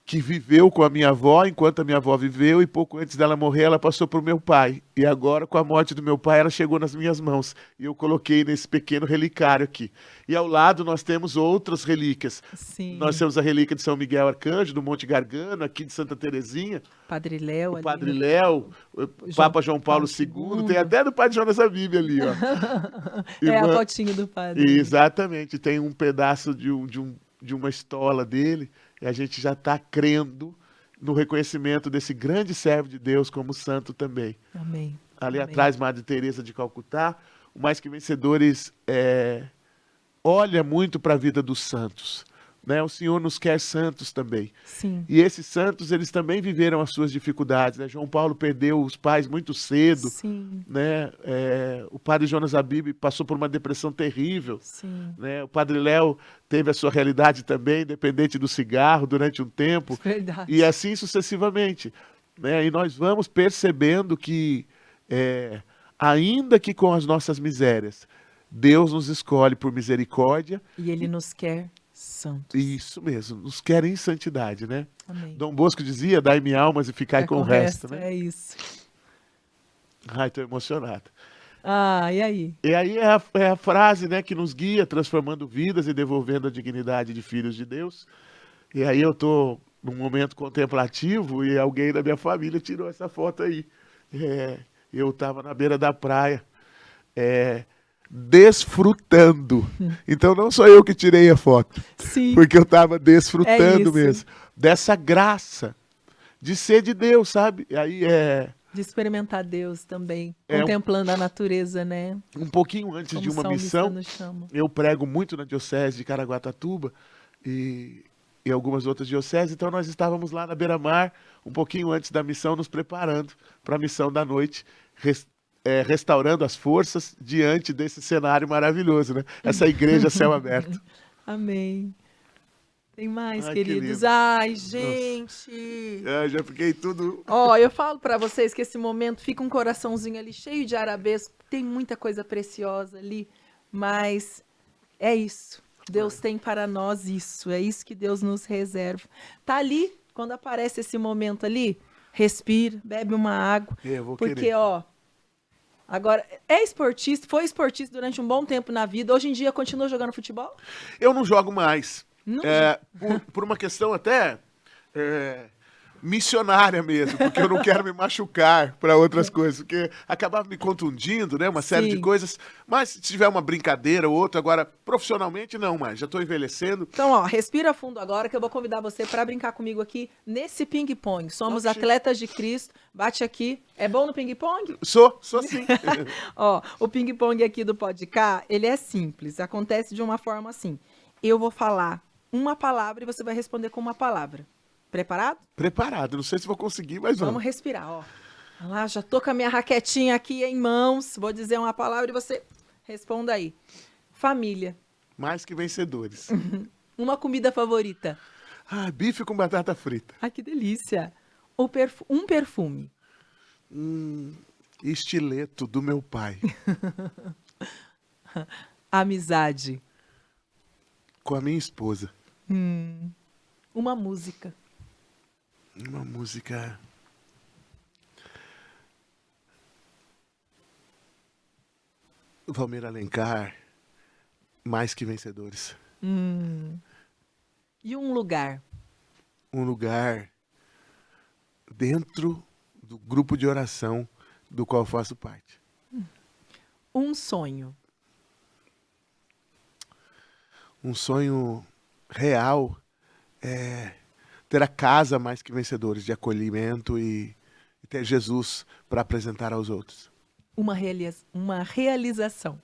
que viveu com a minha avó enquanto a minha avó viveu, e pouco antes dela morrer ela passou para o meu pai. E agora, com a morte do meu pai, ela chegou nas minhas mãos. E eu coloquei nesse pequeno relicário aqui. E ao lado nós temos outras relíquias. Sim. Nós temos a relíquia de São Miguel Arcanjo, do Monte Gargano, aqui de Santa Terezinha. Padre Léo. O Padre Léo, o Papa João Paulo II. Tem até do Padre João nessa Bíblia ali, ó. A fotinho do padre. Exatamente. Tem um pedaço de uma estola dele. E a gente já está crendo no reconhecimento desse grande servo de Deus como santo também. Amém. Ali atrás, Madre Teresa de Calcutá, o Mais Que Vencedores olha muito para a vida dos santos. Né? O Senhor nos quer santos também. Sim. E esses santos, eles também viveram as suas dificuldades. Né? João Paulo perdeu os pais muito cedo. Sim. Né? O padre Jonas Abib passou por uma depressão terrível. Sim. Né? O padre Léo teve a sua realidade também, dependente do cigarro durante um tempo. Verdade. E assim sucessivamente. Né? E nós vamos percebendo que, ainda que com as nossas misérias, Deus nos escolhe por misericórdia. E Ele nos quer santos. Isso mesmo, nos quer em santidade, né? Amém. Dom Bosco dizia, dai-me almas e ficai com o resto, né? É isso. Ai, estou emocionado. Ah, e aí? E aí é a frase, né, que nos guia, transformando vidas e devolvendo a dignidade de filhos de Deus. E aí eu tô num momento contemplativo e alguém da minha família tirou essa foto aí. É, eu tava na beira da praia, é, desfrutando. Então não sou eu que tirei a foto, Sim, porque eu tava é desfrutando isso. mesmo dessa graça de ser de Deus, sabe? E aí De experimentar Deus também, é contemplando a natureza, né? um pouquinho antes Como de o uma salmista missão, nos chama. eu prego muito na diocese de Caraguatatuba e algumas outras dioceses, então nós estávamos lá na beira-mar, um pouquinho antes da missão, nos preparando para a missão da noite, restaurando as forças diante desse cenário maravilhoso, né? Essa igreja a céu aberto. Amém. Tem mais, Ai, que queridos? lindo. Ai, Nossa, gente. já fiquei tudo... Ó, eu falo pra vocês que esse momento fica um coraçãozinho ali cheio de arabesco, tem muita coisa preciosa ali, mas é isso. Deus tem para nós isso, é isso que Deus nos reserva. Tá ali, quando aparece esse momento ali, respira, bebe uma água, Eu vou porque querer. ó, agora é esportista, foi esportista durante um bom tempo na vida, hoje em dia continua jogando futebol? Eu não jogo mais. Não. Por uma questão até missionária mesmo, porque eu não quero me machucar para outras coisas, porque acabava me contundindo, né? Uma série de Sim. coisas. Mas se tiver uma brincadeira ou outra, agora, profissionalmente, não mais. Já estou envelhecendo. Então, ó, respira fundo agora que eu vou convidar você para brincar comigo aqui nesse ping-pong. Somos Ok. atletas de Cristo. Bate aqui. É bom no ping-pong? Sou sim. Ó, o ping-pong aqui do Podcast, ele é simples. Acontece de uma forma assim. Eu vou falar uma palavra e você vai responder com uma palavra. Preparado? Preparado. Não sei se vou conseguir, mas Vamos vamos. respirar, ó. Olha lá, já tô com a minha raquetinha aqui em mãos. Vou dizer uma palavra e você responda aí. Família. Mais que vencedores. Uma comida favorita. Ah, bife com batata frita. Ai, que delícia. Um perfume. Estileto do meu pai. Amizade. Com a minha esposa. Uma música. Uma música... Valmir Alencar. Mais que vencedores. E um lugar. Um lugar dentro do grupo de oração do qual faço parte. Um sonho. Um sonho real é ter a casa mais que vencedores de acolhimento e ter Jesus para apresentar aos outros. Uma realização.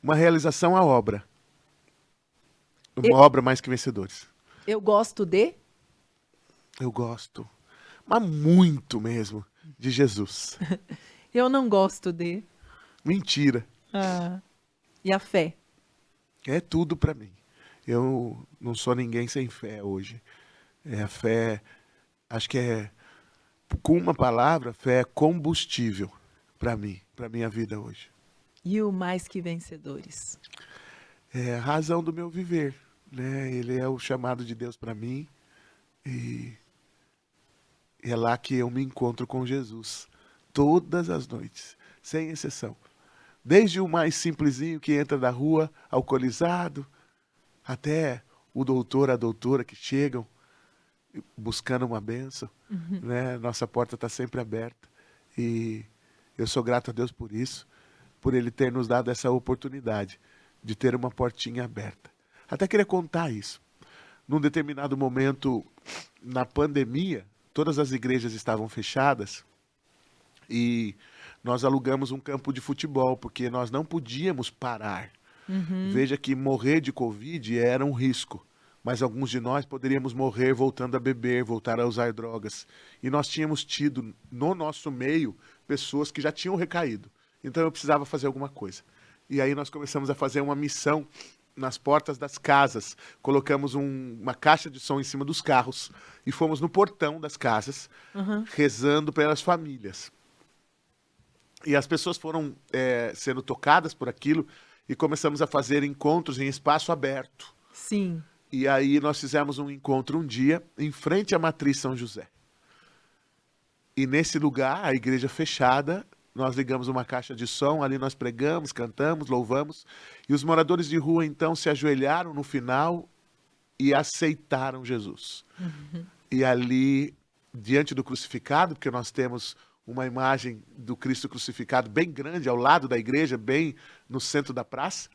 Uma realização à obra. Uma Eu- obra mais que vencedores. Eu gosto de. Eu gosto, mas muito mesmo, de Jesus. Eu não gosto de. Mentira. E a fé. É tudo para mim. Eu não sou ninguém sem fé hoje. A fé, acho que com uma palavra, fé é combustível para mim, para minha vida hoje. E o mais que vencedores. É a razão do meu viver, né? Ele é o chamado de Deus para mim e é lá que eu me encontro com Jesus todas as noites, sem exceção. Desde o mais simplesinho que entra da rua, alcoolizado, até o doutor, a doutora que chegam buscando uma bênção, né? Nossa porta está sempre aberta e eu sou grato a Deus por isso, por Ele ter nos dado essa oportunidade de ter uma portinha aberta. Até queria contar isso. Num determinado momento, na pandemia, todas as igrejas estavam fechadas e nós alugamos um campo de futebol, porque nós não podíamos parar. Veja que morrer de Covid era um risco, mas alguns de nós poderíamos morrer voltando a beber, voltar a usar drogas. E nós tínhamos tido no nosso meio pessoas que já tinham recaído. Então eu precisava fazer alguma coisa. E aí nós começamos a fazer uma missão nas portas das casas. Colocamos uma caixa de som em cima dos carros e fomos no portão das casas, rezando pelas famílias. E as pessoas foram sendo tocadas por aquilo e começamos a fazer encontros em espaço aberto. Sim. E aí nós fizemos um encontro um dia em frente à Matriz São José. E nesse lugar, a igreja fechada, nós ligamos uma caixa de som, ali nós pregamos, cantamos, louvamos, e os moradores de rua então se ajoelharam no final e aceitaram Jesus. E ali, diante do crucificado, porque nós temos uma imagem do Cristo crucificado bem grande ao lado da igreja, bem no centro da praça,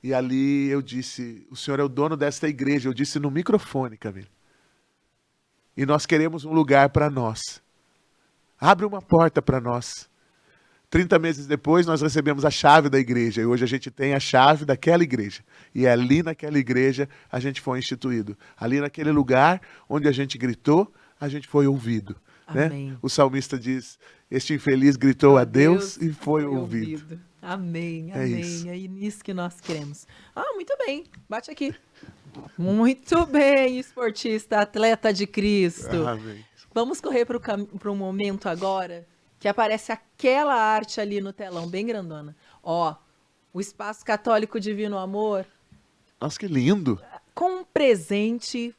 e ali eu disse, o Senhor é o dono desta igreja, eu disse no microfone, Camila, e nós queremos um lugar para nós. Abre uma porta para nós. 30 meses depois, nós recebemos a chave da igreja. E hoje a gente tem a chave daquela igreja. E ali naquela igreja a gente foi instituído. Ali naquele lugar onde a gente gritou, a gente foi ouvido. Né? O salmista diz, este infeliz gritou a Deus e foi ouvido. Amém, É amém. isso. É nisso que nós queremos. Muito bem. Bate aqui. Muito bem, esportista, atleta de Cristo. Amém. Vamos correr para um momento agora que aparece aquela arte ali no telão, bem grandona. Ó, o Espaço Católico Divino Amor, Nossa, que lindo. com um presente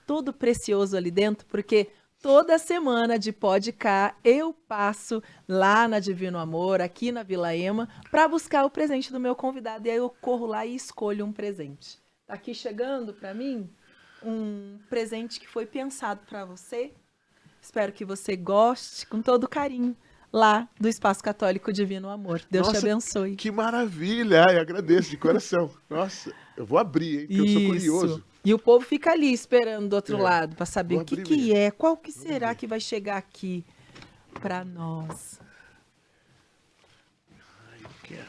todo precioso ali dentro, porque toda semana de podcast eu passo lá na Divino Amor, aqui na Vila Ema, para buscar o presente do meu convidado. E aí eu corro lá e escolho um presente. Tá aqui chegando para mim um presente que foi pensado para você. Espero que você goste com todo carinho lá do Espaço Católico Divino Amor. Deus te Nossa, abençoe. Que maravilha. Ai, agradeço de coração. Nossa, eu vou abrir, hein, porque eu sou curioso. E o povo fica ali esperando do outro É, lado para saber vou o que abrir que mesmo. é, qual que será que vai chegar aqui para nós. Ai, eu quero.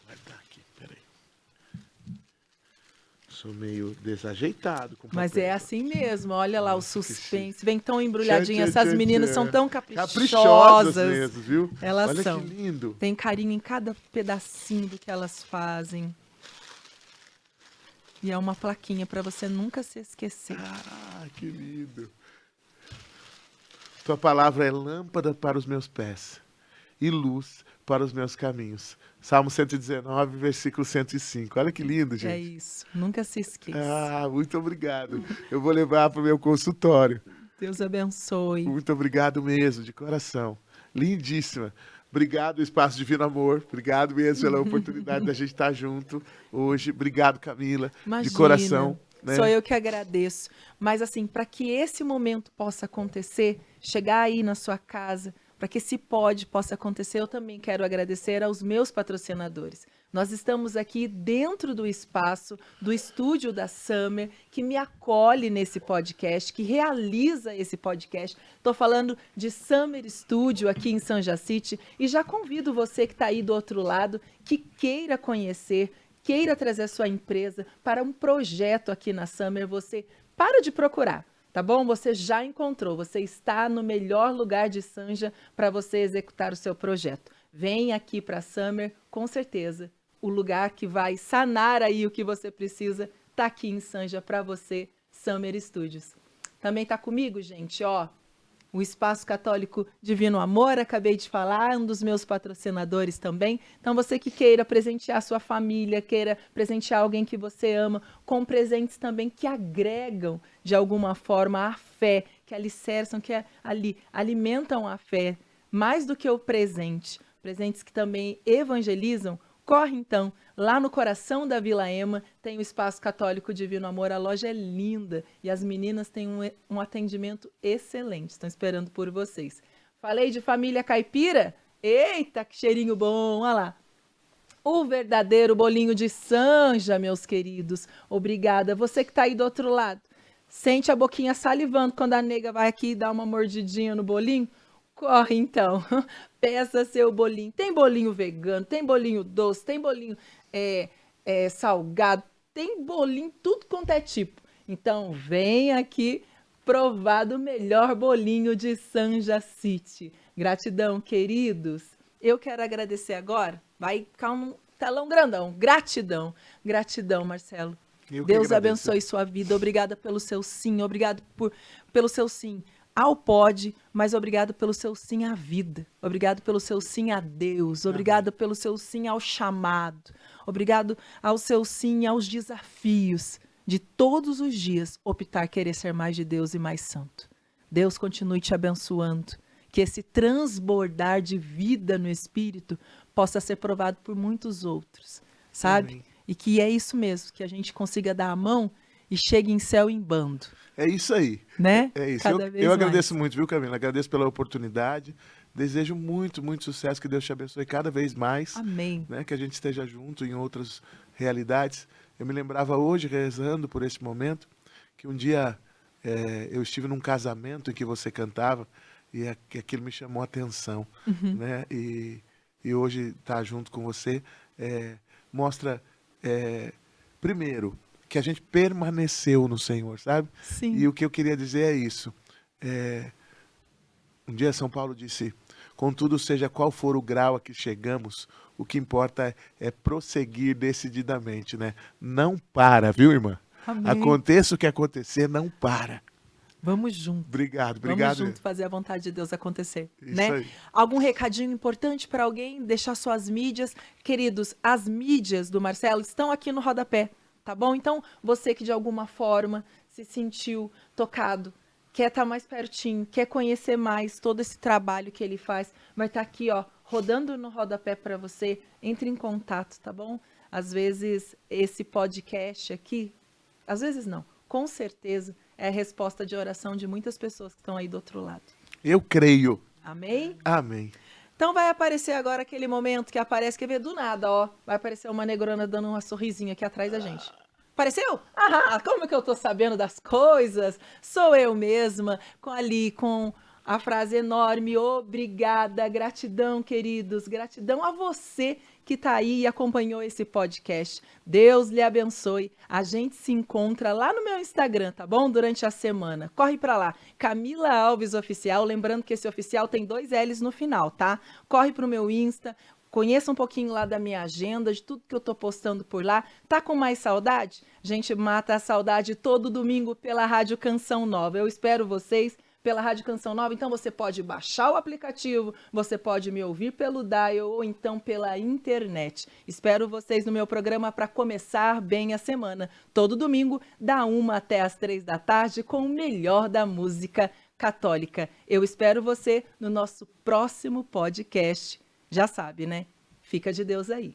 Vai estar aqui, peraí. Sou meio desajeitado com Mas papel. é assim mesmo, olha lá o Nossa, que suspense. Vem tão embrulhadinha, Tchan, essas tchan, meninas tchan. são tão Caprichosas caprichosas. mesmo, viu? Elas Olha são. que lindo. Tem carinho em cada pedacinho do que elas fazem. E é uma plaquinha para você nunca se esquecer. Ah, que lindo. Tua palavra é lâmpada para os meus pés e luz para os meus caminhos. Salmo 119, versículo 105. Olha que lindo, gente. É isso, nunca se esqueça. Ah, muito obrigado. Eu vou levar para o meu consultório. Deus abençoe. Muito obrigado mesmo, de coração. Lindíssima. Obrigado, Espaço Divino Amor. Obrigado mesmo pela oportunidade da gente estar junto hoje. Obrigado, Camila, Imagina, de coração. Né? Sou eu que agradeço. Mas assim, para que esse momento possa acontecer, chegar aí na sua casa, para que esse possa acontecer, eu também quero agradecer aos meus patrocinadores. Nós estamos aqui dentro do espaço, do estúdio da Summer, que me acolhe nesse podcast, que realiza esse podcast. Estou falando de Summer Studio aqui em São Jacite e já convido você que está aí do outro lado, que queira conhecer, queira trazer a sua empresa para um projeto aqui na Summer, você para de procurar. Tá bom? Você já encontrou, você está no melhor lugar de Sanja para você executar o seu projeto. Vem aqui para a Summer, com certeza. O lugar que vai sanar aí o que você precisa tá aqui em Sanja para você, Summer Studios. Também tá comigo, gente, ó. O Espaço Católico Divino Amor, acabei de falar, um dos meus patrocinadores também. Então, você que queira presentear sua família, queira presentear alguém que você ama, com presentes também que agregam, de alguma forma, a fé, que alicerçam, que alimentam a fé, mais do que o presente. Presentes que também evangelizam. Corre, então, lá no coração da Vila Ema, tem o Espaço Católico Divino Amor, a loja é linda e as meninas têm um atendimento excelente, estão esperando por vocês. Falei de família caipira? Eita, que cheirinho bom, olha lá. O verdadeiro bolinho de Sanja, meus queridos. Obrigada. Você que está aí do outro lado, sente a boquinha salivando quando a nega vai aqui dar uma mordidinha no bolinho? Corre então, peça seu bolinho. Tem bolinho vegano, tem bolinho doce, tem bolinho salgado, tem bolinho tudo quanto é tipo. Então vem aqui provar do melhor bolinho de Sanja City. Gratidão, queridos. Eu quero agradecer agora. Vai ficar um telão grandão. Gratidão, gratidão, Marcelo. Deus abençoe sua vida. Obrigada pelo seu sim, obrigado pelo seu sim ao pod, mas obrigado pelo seu sim à vida. Obrigado pelo seu sim a Deus. Obrigado pelo seu sim ao chamado. Obrigado ao seu sim aos desafios de todos os dias optar querer ser mais de Deus e mais santo. Deus continue te abençoando. Que esse transbordar de vida no Espírito possa ser provado por muitos outros, sabe? Amém. E que é isso mesmo, que a gente consiga dar a mão e chegue em céu em bando, É isso aí. né? É isso. Cada Eu vez mais. agradeço muito, viu, Camila? Agradeço pela oportunidade. Desejo muito, muito sucesso. Que Deus te abençoe cada vez mais. Amém. Né? Que a gente esteja junto em outras realidades. Eu me lembrava hoje, rezando por esse momento, que um dia eu estive num casamento em que você cantava e aquilo me chamou a atenção. Né? E hoje estar junto com você mostra, primeiro, que a gente permaneceu no Senhor, sabe? Sim. E o que eu queria dizer é isso. Um dia São Paulo disse: contudo, seja qual for o grau a que chegamos, o que importa é prosseguir decididamente, né? Não para, viu, irmã? Amém. Aconteça o que acontecer, não para. Vamos junto. Obrigado. Vamos junto fazer a vontade de Deus acontecer, Isso né? aí. Algum recadinho importante para alguém? Deixar suas mídias. Queridos, as mídias do Marcelo estão aqui no rodapé, tá bom? Então, você que de alguma forma se sentiu tocado, quer estar mais pertinho, quer conhecer mais todo esse trabalho que ele faz, vai estar aqui, ó, rodando no rodapé para você. Entre em contato, tá bom? Às vezes, esse podcast aqui, às vezes não, com certeza, é a resposta de oração de muitas pessoas que estão aí do outro lado. Eu creio. Amém? Amém. Então vai aparecer agora aquele momento que aparece, quer ver, do nada, ó. Vai aparecer uma negrona dando uma sorrisinho aqui atrás da gente. Apareceu? Ah, como que eu tô sabendo das coisas? Sou eu mesma, com a frase enorme: obrigada, gratidão, queridos, gratidão a você que tá aí e acompanhou esse podcast. Deus lhe abençoe. A gente se encontra lá no meu Instagram, tá bom? Durante a semana. Corre pra lá, Camila Alves Oficial, lembrando que esse oficial tem 2 L's no final, tá? Corre pro meu Insta, conheça um pouquinho lá da minha agenda, de tudo que eu tô postando por lá. Tá com mais saudade? A gente mata a saudade todo domingo pela Rádio Canção Nova. Eu espero vocês pela Rádio Canção Nova. Então você pode baixar o aplicativo, você pode me ouvir pelo dial ou então pela internet. Espero vocês no meu programa para começar bem a semana. Todo domingo, da 1 até as 3 da tarde, com o melhor da música católica. Eu espero você no nosso próximo podcast. Já sabe, né? Fica de Deus aí.